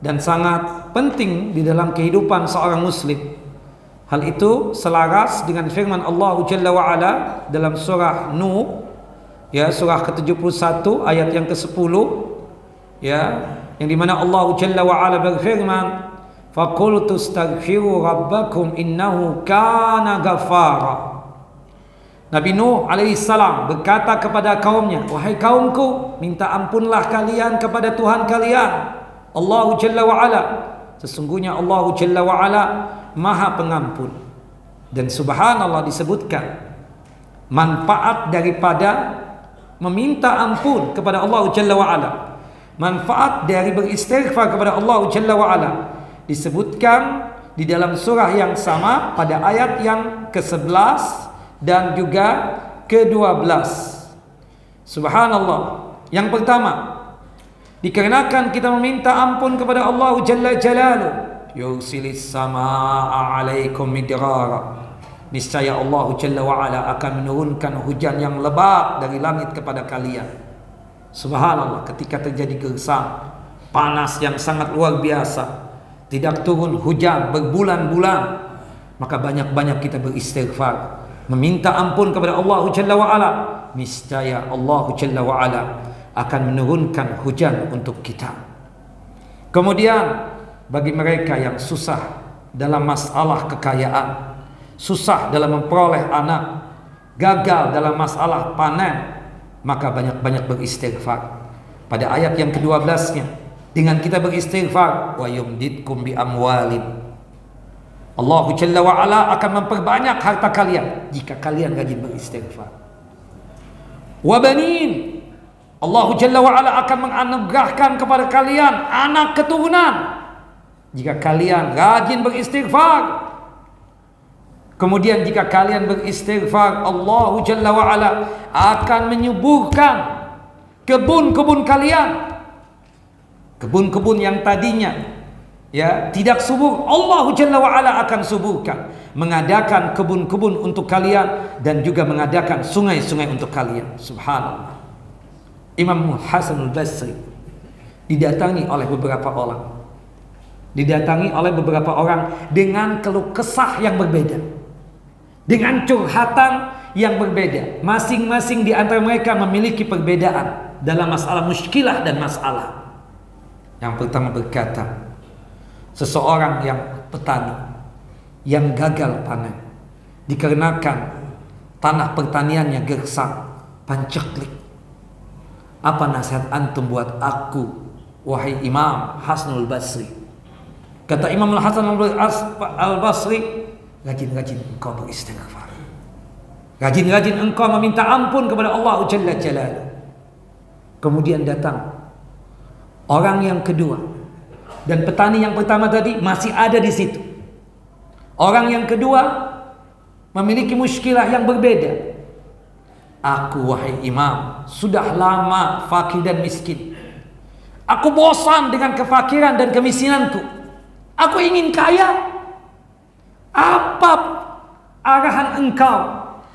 dan sangat penting di dalam kehidupan seorang muslim. Hal itu selaras dengan firman Allah Jalla wa Ala dalam surah Nuh, ya, surah ke-71 ayat yang ke-10, ya, yang dimana Allah Jalla wa Ala berfirman, faqultu astaghfiru rabbakum innahu kana ghaffara. Nabi Nuh alaihissalam berkata kepada kaumnya, wahai kaumku, minta ampunlah kalian kepada Tuhan kalian, Allah Jalla wa Ala. Sesungguhnya Allah Jalla wa Ala Maha Pengampun. Dan subhanallah, disebutkan manfaat daripada meminta ampun kepada Allah Jalla wa Ala, manfaat dari beristighfar kepada Allah Jalla wa Ala, disebutkan di dalam surah yang sama pada ayat yang ke-11 dan juga ke-12. Subhanallah. Yang pertama, dikarenakan kita meminta ampun kepada Allah Jalla Jalaluh, yursilis samaa alaikum midrara, niscaya Allah Jalla wa Ala akan menurunkan hujan yang lebat dari langit kepada kalian. Subhanallah, ketika terjadi gersang, panas yang sangat luar biasa, tidak turun hujan berbulan-bulan, maka banyak-banyak kita beristighfar, meminta ampun kepada Allah Jalla wa Ala, niscaya Allah Jalla wa Ala akan menurunkan hujan untuk kita. Kemudian bagi mereka yang susah dalam masalah kekayaan, susah dalam memperoleh anak, gagal dalam masalah panen, maka banyak-banyak beristighfar. Pada ayat yang ke-12-nya, dengan kita beristighfar, wa yumditkum bi amwalin, Allah Jalla wa Ala akan memperbanyak harta kalian jika kalian rajin beristighfar. Wa banin, Allah Jalla wa Ala akan menganugerahkan kepada kalian anak keturunan jika kalian rajin beristighfar. Kemudian jika kalian beristighfar, Allah Jalla wa Ala akan menyuburkan kebun-kebun kalian. Kebun-kebun yang tadinya, ya, tidak subur, Allah Jalla wa Ala akan suburkan, mengadakan kebun-kebun untuk kalian dan juga mengadakan sungai-sungai untuk kalian. Subhanallah. Imam Hasan al-Basri didatangi oleh beberapa orang, dengan keluh kesah yang berbeda, dengan curhatan yang berbeda. Masing-masing di antara mereka memiliki perbedaan dalam masalah muskilah dan masalah. Yang pertama berkata, seseorang yang petani yang gagal panen dikarenakan tanah pertaniannya gersang, panceklik. Apa nasihat antum buat aku, wahai Imam Hasanul Basri? Kata Imam Hasan al-Basri, rajin-rajin engkau beristighfar, rajin-rajin engkau meminta ampun kepada Allah Jalla Jalaluh. Kemudian datang orang yang kedua, dan petani yang pertama tadi masih ada di situ. Orang yang kedua memiliki muskilah yang berbeda. Aku, wahai Imam, sudah lama fakir dan miskin. Aku bosan dengan kefakiran dan kemiskinanku. Aku ingin kaya. Apa arahan engkau?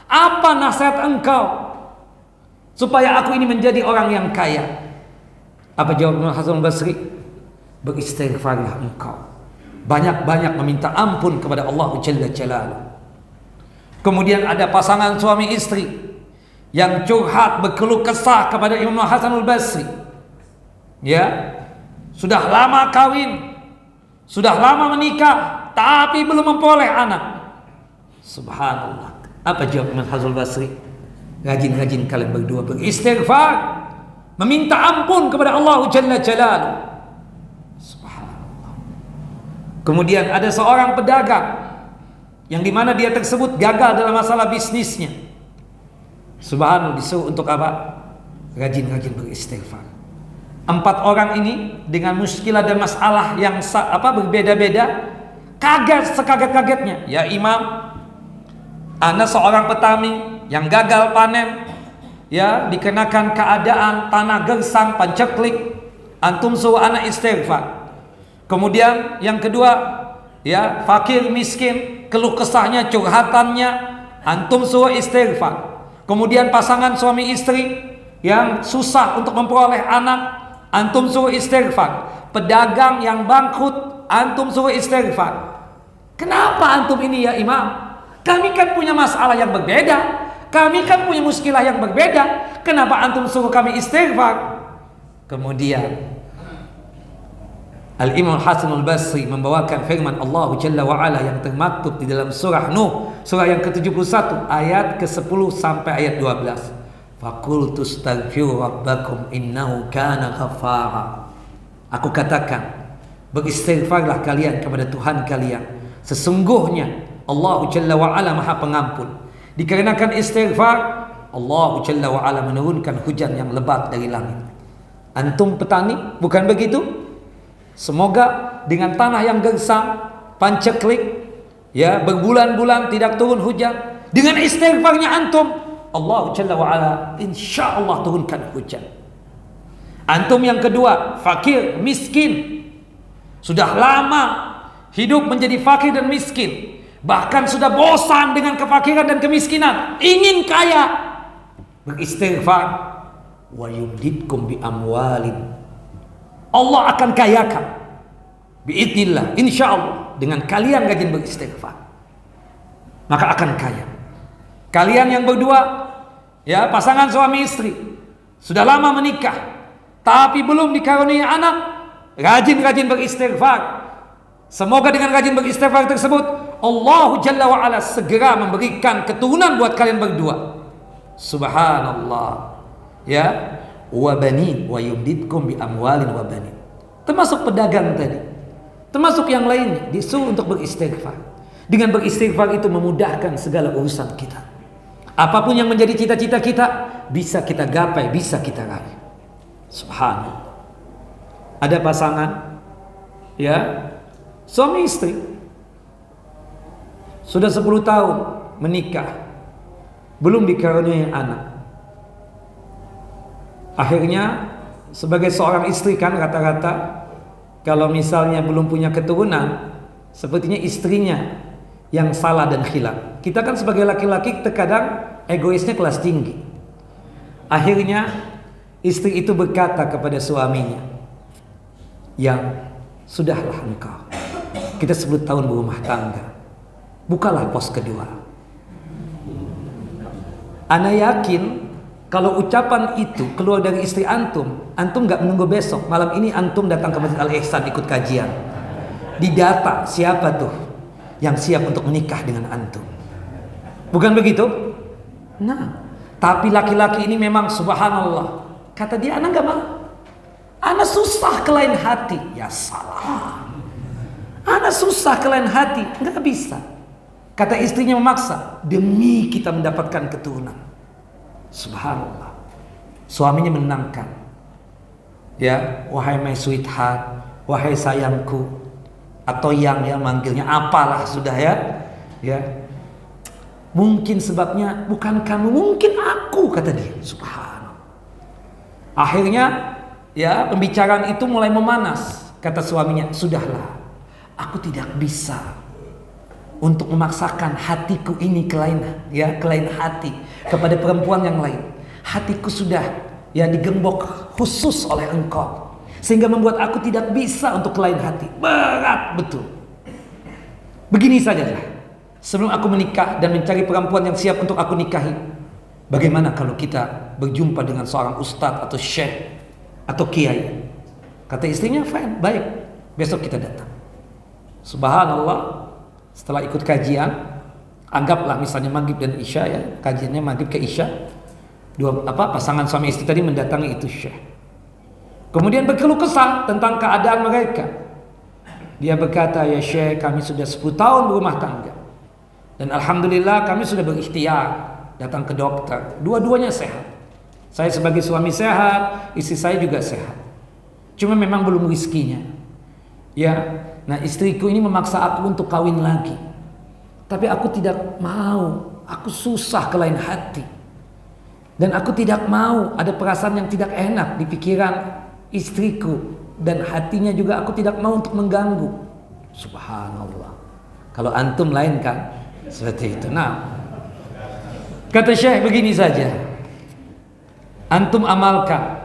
Apa nasihat engkau supaya aku ini menjadi orang yang kaya? Apa jawab Hasan Basri? Beristighfarlah engkau, banyak-banyak meminta ampun kepada Allah Jalla Jalaluh. Kemudian ada pasangan suami istri yang curhat berkeluh kesah kepada Imam Hasan al-Basri. Ya, sudah lama kawin, sudah lama menikah, tapi belum memperoleh anak. Subhanallah. Apa jawab Imam Hasan al-Basri? Rajin-rajin kalian berdua beristighfar, meminta ampun kepada Allah Jalla Jalaluh. Subhanallah. Kemudian ada seorang pedagang yang dimana dia tersebut gagal dalam masalah bisnisnya. Subhanallah, disuruh untuk apa? Rajin-rajin beristighfar. 4 orang ini dengan muskilah dan masalah yang berbeda-beda, kaget sekaget-kagetnya. Ya Imam, Anda seorang petani yang gagal panen, ya, dikenakan keadaan tanah gersang, panceklik, antum suruh anak istighfar. Kemudian yang kedua, ya, fakir miskin, keluh kesahnya, curhatannya, antum suruh istighfar. Kemudian pasangan suami istri yang susah untuk memperoleh anak, antum suruh istighfar. Pedagang yang bangkrut, antum suruh istighfar. Kenapa antum ini ya imam? Kami kan punya masalah yang berbeda, kami kan punya muskilah yang berbeda. Kenapa antum suruh kami istighfar? Kemudian Al-Imam Hasan Al-Basri membawakan firman Allah Jalla wa'ala yang termaktub di dalam surah Nuh, surah yang ke-71 ayat ke-10 sampai ayat 12. Faqultu astaghfiru rabbakum innahu kana ghaffara. Aku katakan, beristighfarlah kalian kepada Tuhan kalian, sesungguhnya Allah Jalla wa'ala maha pengampun. Dikarenakan istighfar, Allah Jalla wa'ala menurunkan hujan yang lebat dari langit. Antum petani, bukan begitu? Semoga dengan tanah yang gersang, panceklik, ya, berbulan-bulan tidak turun hujan, dengan istighfarnya antum, Allah Jalla wa'ala insya Allah turunkan hujan. Antum yang kedua, fakir, miskin, sudah lama hidup menjadi fakir dan miskin, bahkan sudah bosan dengan kefakiran dan kemiskinan, ingin kaya, beristighfar, wa yumditkum bi amwalin, Allah akan kayakan biidznillah, insyaallah, dengan kalian rajin beristighfar, maka akan kaya. Kalian yang berdua, ya, pasangan suami istri, sudah lama menikah tapi belum dikaruniai anak, rajin-rajin beristighfar. Semoga dengan rajin beristighfar tersebut Allah Jalla wa'ala segera memberikan keturunan buat kalian berdua. Subhanallah, ya, wa banin wa yumditkum bi amwalin wa banin. Termasuk pedagang tadi, termasuk yang lainnya, disuruh untuk beristighfar. Dengan beristighfar itu memudahkan segala urusan kita. Apapun yang menjadi cita-cita kita bisa kita gapai, bisa kita raih. Subhanallah. Ada pasangan, ya, suami istri, sudah 10 tahun menikah, belum dikaruniai anak. Akhirnya sebagai seorang istri kan rata-rata kalau misalnya belum punya keturunan, sepertinya istrinya yang salah dan khilaf. Kita kan sebagai laki-laki terkadang egoisnya kelas tinggi. Akhirnya istri itu berkata kepada suaminya, yang sudahlah engkau, kita 10 tahun berumah tangga, bukalah pos kedua. Ana yakin kalau ucapan itu keluar dari istri antum, antum gak menunggu besok, malam ini antum datang ke Masjid Al-Ihsan ikut kajian. Didata siapa tuh yang siap untuk menikah dengan antum. Bukan begitu? Nah, tapi laki-laki ini memang subhanallah, kata dia, anak gak mau, anak susah kelain hati. Ya salah, anak susah kelain hati, gak bisa. Kata istrinya memaksa, demi kita mendapatkan keturunan. Subhanallah. Suaminya menenangkan, ya, wahai my sweetheart, wahai sayangku, atau yang manggilnya apalah sudah, ya, ya. Mungkin sebabnya bukan kamu, mungkin aku, kata dia. Subhanallah. Akhirnya, ya, pembicaraan itu mulai memanas. Kata suaminya, sudahlah, aku tidak bisa untuk memaksakan hatiku ini kelain hati kepada perempuan yang lain. Hatiku sudah, ya, digembok khusus oleh engkau, sehingga membuat aku tidak bisa untuk kelain hati. Berat betul. Begini sajalah, sebelum aku menikah dan mencari perempuan yang siap untuk aku nikahi, bagaimana kalau kita berjumpa dengan seorang ustadz atau syekh atau kiai? Kata istrinya, fine, baik, besok kita datang. Subhanallah. Setelah ikut kajian, anggaplah misalnya maghrib dan isya, ya, kajiannya maghrib ke isya, pasangan suami istri tadi mendatangi itu syekh. Kemudian berkeluh kesah tentang keadaan mereka. Dia berkata, ya syekh, kami sudah 10 tahun berumah tangga, dan alhamdulillah kami sudah berikhtiar datang ke dokter, dua-duanya sehat. Saya sebagai suami sehat, istri saya juga sehat, cuma memang belum rezekinya, ya. Nah, istriku ini memaksa aku untuk kawin lagi, tapi aku tidak mau. aku susah kelain hati. Dan aku tidak mau ada perasaan yang tidak enak di pikiran istriku. Dan hatinya juga aku tidak mau untuk mengganggu. Subhanallah. Kalau antum lain kan seperti itu. Nah, kata Syekh begini saja. Antum amalkan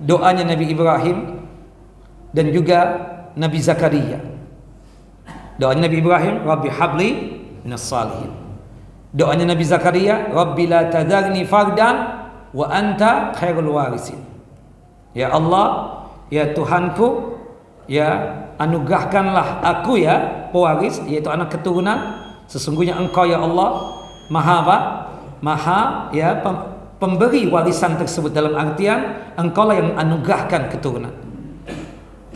doanya Nabi Ibrahim dan juga Nabi Zakaria. Doanya Nabi Ibrahim, Rabbi habli minas salihin. Doanya Nabi Zakaria, Rabbi la tadharni fardan wa anta khairul warisin. Ya Allah, ya Tuhanku, ya anugerahkanlah aku ya pewaris, yaitu anak keturunan. Sesungguhnya Engkau ya Allah Maha ya pemberi warisan tersebut, dalam artian Engkaulah yang anugerahkan keturunan.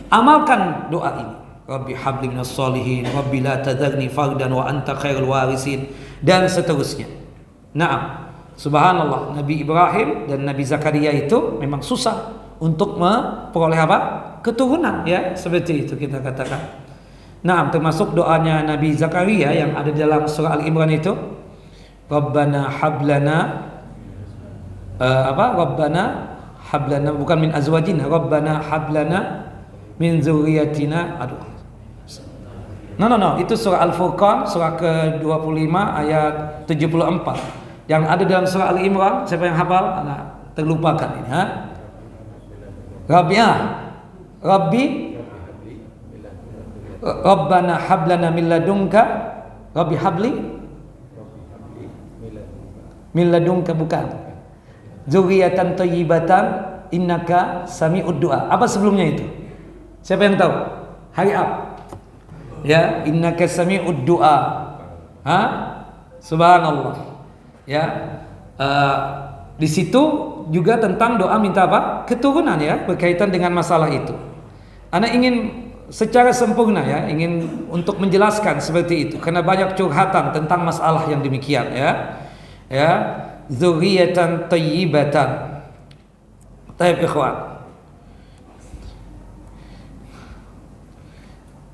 Amalkan doa ini. Rabbi habli minas salihin, Rabbi la tadharni fardan wa anta khairul warisin, dan seterusnya. Nah, subhanallah, Nabi Ibrahim dan Nabi Zakaria itu memang susah untuk memperoleh apa? Keturunan, ya, seperti itu kita katakan. Nah, termasuk doanya Nabi Zakaria yang ada dalam surah Al-Imran itu, Rabbana hablana Rabbana hablana, bukan min azwajina, Rabbana hablana min zuriyatina. No, itu surah Al-Furqan, surah ke-25 ayat 74. Yang ada dalam surah Al-Imran, siapa yang hafal? Terlupakan ini, ha? Rabbi Rabbana hablana min ladunka, Rabbi habli min ladunka, bukan. Zuriyatan thayyibatan innaka sami'ud du'a. Apa sebelumnya itu? Siapa yang tahu? Hurry up. Ya, innaka sami'ud du'a. Ha? Subhanallah. Ya. Di situ juga tentang doa minta apa? Keturunan, ya, berkaitan dengan masalah itu. Ana ingin secara sempurna, ya, ingin untuk menjelaskan seperti itu karena banyak curhatan tentang masalah yang demikian, ya. Ya, dzurriyyatan thayyibatan. Baik, ikhwan.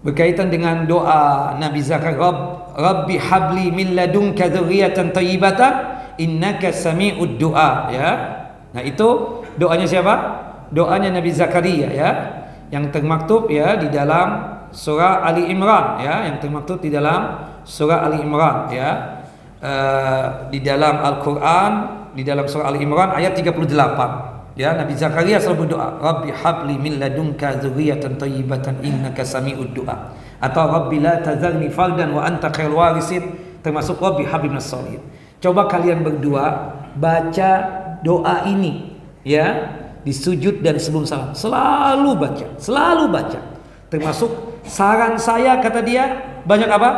Berkaitan dengan doa Nabi Zakaria, Rabbi habli min ladunka dzurriyyatan thayyibatan innaka sami'ud du'a, ya. Nah, itu doanya siapa? Doanya Nabi Zakaria, ya, yang termaktub, ya, di dalam surah Ali Imran, ya, yang termaktub di dalam surah Ali Imran, ya. Di dalam Al-Qur'an, di dalam surah Ali Imran ayat 38. Ya, Nabi Zakaria selalu berdoa, Rabbi habli min ladunka dzurriyyatan thayyibatan innaka sami'ud du'a. Atau Rabbi la tadharni fardan wa anta khairul warisin, termasuk Rabbi habli minas salihin. Coba kalian berdua baca doa ini, ya, di sujud dan sebelum salam. Selalu baca. Termasuk saran saya, kata dia, banyak apa?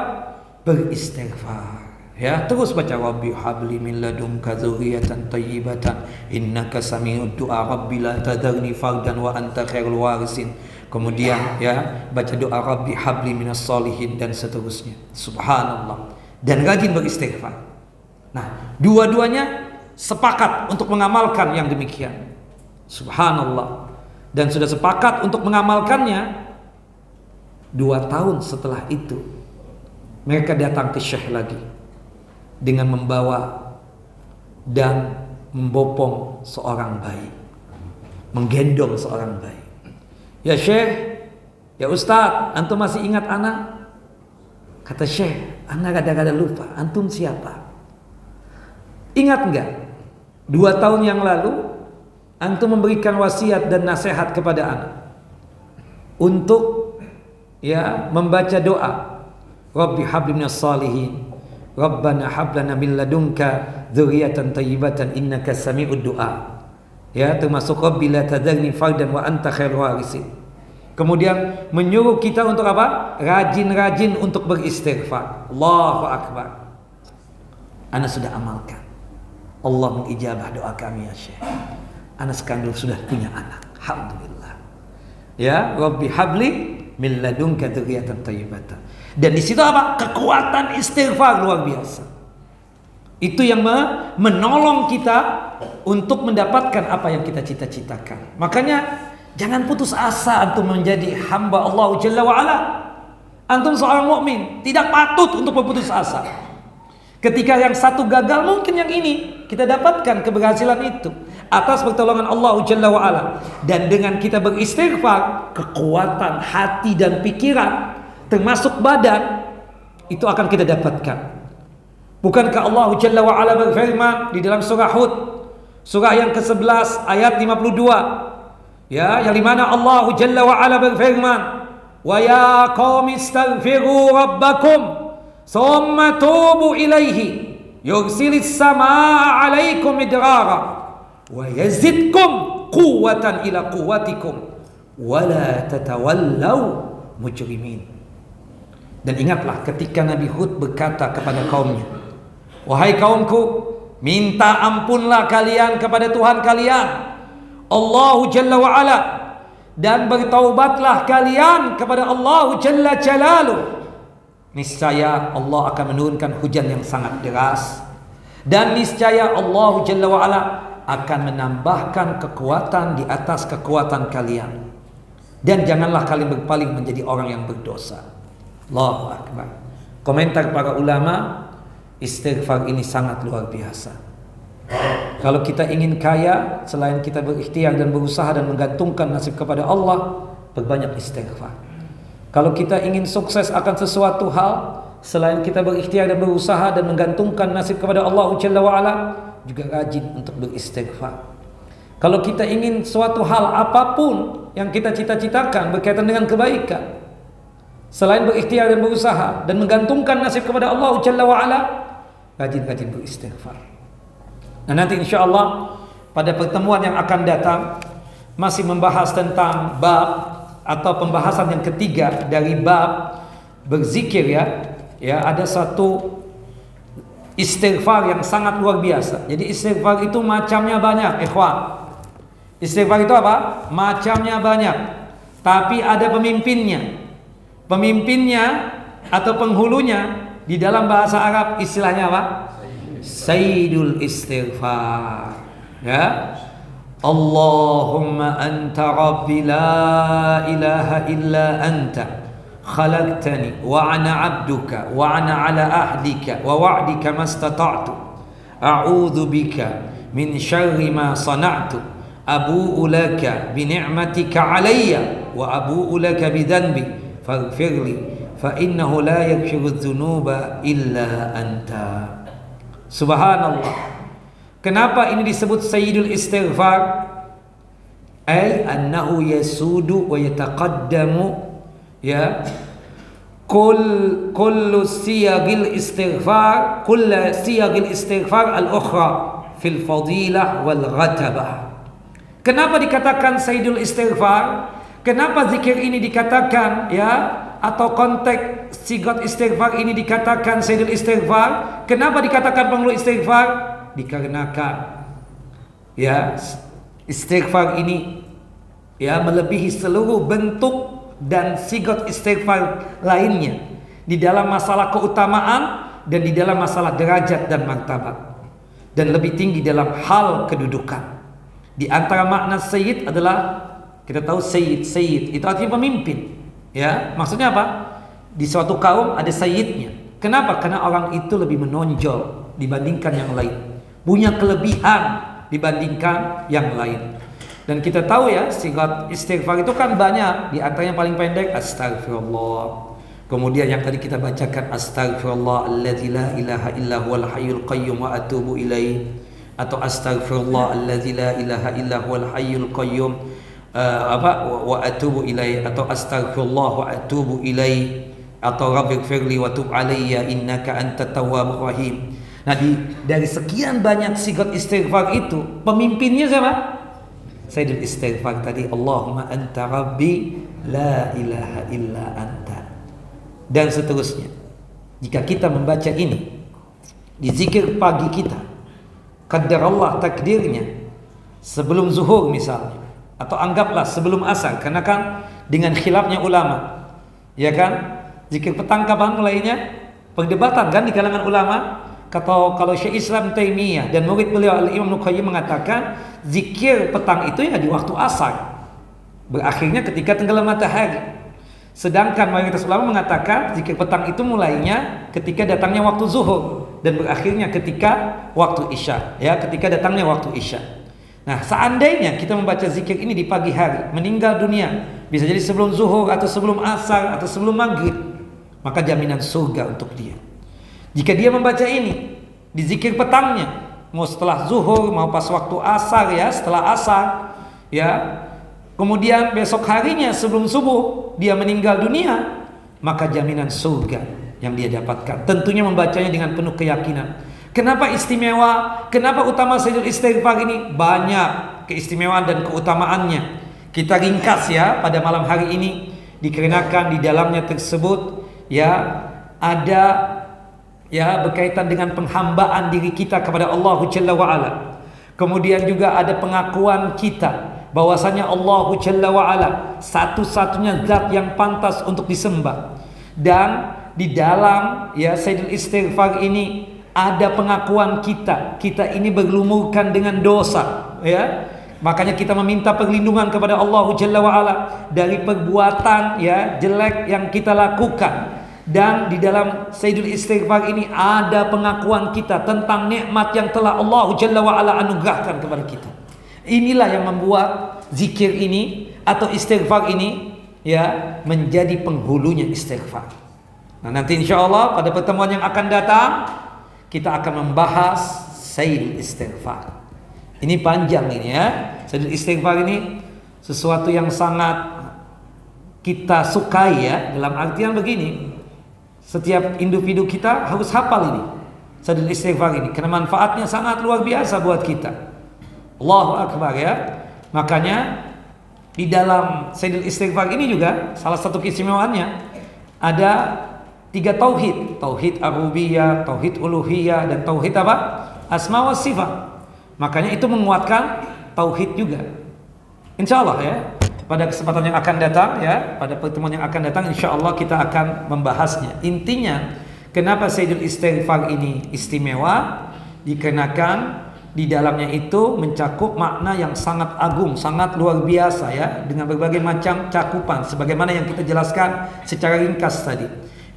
Beristighfar. Ya, terus baca Rabbi habli min ladunka dzurriyyatan thayyibatan innaka sami'ud du'a, Rabbi la tadharni fardan wa anta khairul warisin. Kemudian, ya, baca doa Rabbi habli minas salihin dan seterusnya. Subhanallah. Dan rajin beristighfar. Nah, dua-duanya sepakat untuk mengamalkan yang demikian. Subhanallah. Dan sudah sepakat untuk mengamalkannya. 2 tahun setelah itu mereka datang ke Syekh lagi dengan membawa dan membopong seorang bayi, menggendong seorang bayi. Ya Syekh, ya Ustaz, antum masih ingat anak? Kata Syekh, anak kadang-kadang lupa. Antum siapa? Ingat enggak? 2 tahun yang lalu antum memberikan wasiat dan nasihat kepada anak untuk, ya, membaca doa Rabbi habli minas salihin, Rabbana hablana min ladunka dzurriyyatan thayyibatan innaka sami'ud du'a. Ya, termasuk Rabbi la tadharni fardan wa anta khairul warisin. Kemudian menyuruh kita untuk apa? Rajin-rajin untuk beristighfar. Allahu akbar. Ana sudah amalkan. Allah mengijabah doa kami, ya Syekh. Ana sekarang sudah punya anak. Alhamdulillah. Ya, Rabbi habli min ladunka dzurriyyatan thayyibatan. Dan di situ apa? Kekuatan istighfar luar biasa. Itu yang menolong kita untuk mendapatkan apa yang kita cita-citakan. Makanya jangan putus asa antum menjadi hamba Allah Jalla wa Ala. Antum seorang mukmin, tidak patut untuk berputus asa. Ketika yang satu gagal, mungkin yang ini kita dapatkan keberhasilan itu atas pertolongan Allah Jalla wa Ala. Dan dengan kita beristighfar, kekuatan hati dan pikiran termasuk badan itu akan kita dapatkan. Bukankah Allah Jalla wa Ala berfirman di dalam surah Hud, surah yang ke-11 ayat 52, ya, yang dimana Allah Jalla wa Ala berfirman, wa ya qaumi astaghfiru rabbakum thumma tubu ilaihi yursilis samaa alaikum midrara wa yazidkum quwwatan ila quwwatikum wa la tatawallaw mujrimin. Dan ingatlah ketika Nabi Hud berkata kepada kaumnya, wahai kaumku, minta ampunlah kalian kepada Tuhan kalian Allah Jalla wa Ala, dan bertaubatlah kalian kepada Allah Jalla Jalaluh. Niscaya Allah akan menurunkan hujan yang sangat deras, dan niscaya Allah Jalla wa Ala akan menambahkan kekuatan di atas kekuatan kalian, dan janganlah kalian berpaling menjadi orang yang berdosa. Allahu Akbar. Komentar para ulama, istighfar ini sangat luar biasa. Kalau kita ingin kaya, selain kita berikhtiar dan berusaha dan menggantungkan nasib kepada Allah, perbanyak istighfar. Kalau kita ingin sukses akan sesuatu hal, selain kita berikhtiar dan berusaha dan menggantungkan nasib kepada Allah Jalla wa Ala, juga rajin untuk beristighfar. Kalau kita ingin suatu hal apapun yang kita cita-citakan berkaitan dengan kebaikan, selain berikhtiar dan berusaha dan menggantungkan nasib kepada Allah Jalla wa Ala, rajin-rajin beristighfar. Nah, nanti insyaallah pada pertemuan yang akan datang masih membahas tentang bab atau pembahasan yang ketiga dari bab berzikir, ya ada satu istighfar yang sangat luar biasa. Jadi istighfar itu macamnya banyak, ikhwan. Istighfar itu apa? Macamnya banyak, tapi ada pemimpinnya. Pemimpinnya atau penghulunya di dalam bahasa Arab istilahnya apa? Sayyidul istighfar, ya. Allahumma anta rabbi la ilaha illa anta khalaqtani wa ana abduka wa ana ala ahdika wa wa'dika mastata'tu a'udzu bika min syarri ma sana'tu abu'u laka bi ni'matika alayya wa abu'u laka bi dhanbi faghfirli fa innahu la yaghfiru dzunuba illa anta. Subhanallah. Kenapa ini disebut Sayyidul Istighfar? Ay annahu yasudu wa yataqaddamu, ya, kullu siyagil istighfar, kullu siyagil istighfar al-ukhra fil fadilah wal ghatabah. Kenapa dikatakan Sayyidul Istighfar? Kenapa zikir ini dikatakan, ya, atau konteks sigat istighfar ini dikatakan Sayyidul Istighfar? Kenapa dikatakan penghulu istighfar? Dikarenakan, ya, istighfar ini, ya, melebihi seluruh bentuk dan sigat istighfar lainnya di dalam masalah keutamaan dan di dalam masalah derajat dan martabat, dan lebih tinggi dalam hal kedudukan. Di antara makna sayyid adalah, kita tahu sayyid itu artinya pemimpin, ya. Maksudnya apa? Di suatu kaum ada sayyidnya. Kenapa? Karena orang itu lebih menonjol dibandingkan yang lain, punya kelebihan dibandingkan yang lain. Dan kita tahu, ya, sigat istighfar itu kan banyak. Di antaranya paling pendek astagfirullah. Kemudian yang tadi kita bacakan astagfirullah alladzi la ilaha illa huwal hayyul qayyum wa atubu ilaih, atau astagfirullah alladzi la ilaha illa huwal hayyul qayyum wa atubu ilaih, atau astagfirullah wa atubu ilaih, atau rabbighfirli wa tub alayya innaka antat tawwabur rahim. Nah, dari sekian banyak sigat istighfar itu, pemimpinnya siapa? Sayyidul Istighfar tadi, Allahumma anta rabbi la ilaha illa anta, dan seterusnya. Jika kita membaca ini di zikir pagi kita, qadarallah takdirnya sebelum zuhur misalnya, atau anggaplah sebelum asar, karena kan dengan khilafnya ulama, ya kan, zikir petang kapan mulainya? Perdebatan kan di kalangan ulama. Kalau Syekh Islam Taimiyah dan murid beliau Al-Imam Ibnu Qayyim mengatakan zikir petang itu ya di waktu asar, berakhirnya ketika tenggelam matahari. Sedangkan mayoritas ulama mengatakan zikir petang itu mulainya ketika datangnya waktu zuhur. dan berakhirnya ketika waktu Isya, ya, ketika datangnya waktu Isya. Nah, seandainya kita membaca zikir ini di pagi hari, meninggal dunia, bisa jadi sebelum zuhur atau sebelum asar atau sebelum maghrib, maka jaminan surga untuk dia. Jika dia membaca ini di zikir petangnya, mau setelah zuhur, mau pas waktu asar, ya, setelah asar, ya, kemudian besok harinya sebelum subuh dia meninggal dunia, maka jaminan surga yang dia dapatkan. Tentunya membacanya dengan penuh keyakinan. Kenapa istimewa? Kenapa utama Sayyidul Istighfar ini? Banyak keistimewaan dan keutamaannya. Kita ringkas, ya, pada malam hari ini, dikarenakan di dalamnya tersebut, ya, ada, ya, berkaitan dengan penghambaan diri kita kepada Allah Jalla wa'ala. Kemudian juga ada pengakuan kita bahwasanya Allah Jalla wa'ala satu-satunya zat yang pantas untuk disembah. Dan di dalam, ya, Sayyidul Istighfar ini ada pengakuan kita ini berlumurkan dengan dosa, ya. Makanya kita meminta perlindungan kepada Allah Jalla wa'ala dari perbuatan, ya, jelek yang kita lakukan. Dan di dalam Sayyidul Istighfar ini ada pengakuan kita tentang nikmat yang telah Allah Jalla wa'ala anugerahkan kepada kita. Inilah yang membuat zikir ini atau istighfar ini, ya, menjadi penghulunya istighfar. Nah, nanti insyaallah pada pertemuan yang akan datang kita akan membahas Sayyidul Istighfar. Ini panjang ini, ya. Sayyidul Istighfar ini sesuatu yang sangat kita sukai, ya, dalam artian begini. Setiap individu kita harus hafal ini, Sayyidul Istighfar ini, karena manfaatnya sangat luar biasa buat kita. Allahu Akbar, ya. Makanya di dalam Sayyidul Istighfar ini juga salah satu keistimewaannya ada 3 tauhid, tauhid ar-rububiyah, tauhid uluhiyah, dan tauhid apa? Asma wa sifat. Makanya itu menguatkan tauhid juga. Insyaallah, ya, pada kesempatan yang akan datang, ya, pada pertemuan yang akan datang insyaallah kita akan membahasnya. Intinya, kenapa Sayyidul Istighfar ini istimewa? Dikarenakan di dalamnya itu mencakup makna yang sangat agung, sangat luar biasa, ya, dengan berbagai macam cakupan sebagaimana yang kita jelaskan secara ringkas tadi.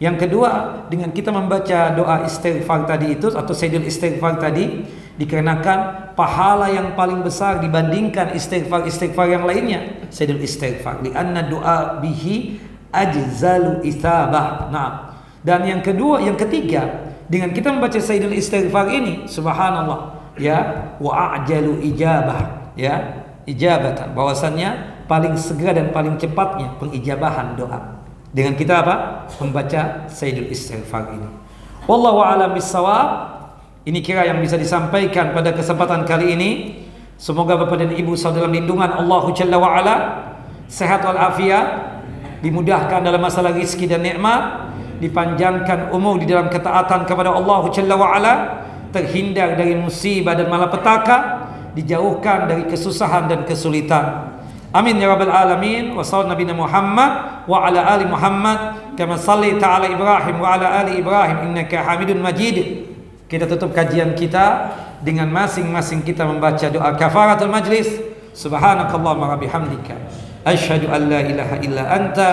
Yang kedua, dengan kita membaca doa istighfar tadi itu atau Sayyidul Istighfar tadi, dikarenakan pahala yang paling besar dibandingkan istighfar yang lainnya, Sayyidul Istighfar, li'anna du'a bihi ajzalu itsabah. Nah, dan yang kedua, yang ketiga, dengan kita membaca Sayyidul Istighfar ini, subhanallah, ya, wa ajalu ijabah, ya, ijabatan, bahwasannya paling segera dan paling cepatnya pengijabahan doa dengan kita apa? Membaca Sayyidul Istighfar ini. Wallahu a'lam bissawab. Ini kira yang bisa disampaikan pada kesempatan kali ini. Semoga Bapak dan Ibu selalu dalam lindungan Allah Jalla wa'ala, sehat walafiat, dimudahkan dalam masalah rizki dan nikmat, dipanjangkan umur di dalam ketaatan kepada Allah Jalla wa'ala, terhindar dari musibah dan malapetaka, dijauhkan dari kesusahan dan kesulitan. Amin ya rabbal alamin. Wa sallallahu nabiyana Muhammad wa ala ali Muhammad kama sallaita ala Ibrahim wa ala ali Ibrahim innaka Hamidun Majid. Kita tutup kajian kita dengan masing-masing kita membaca doa kafaratul majlis. Subhanakallahumma wa bihamdika asyhadu an la ilaha illa anta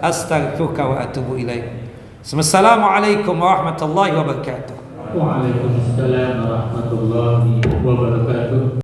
astaghfiruka wa atubu ilaik. Assalamualaikum warahmatullahi wabarakatuh. Waalaikumsalam warahmatullahi wabarakatuh.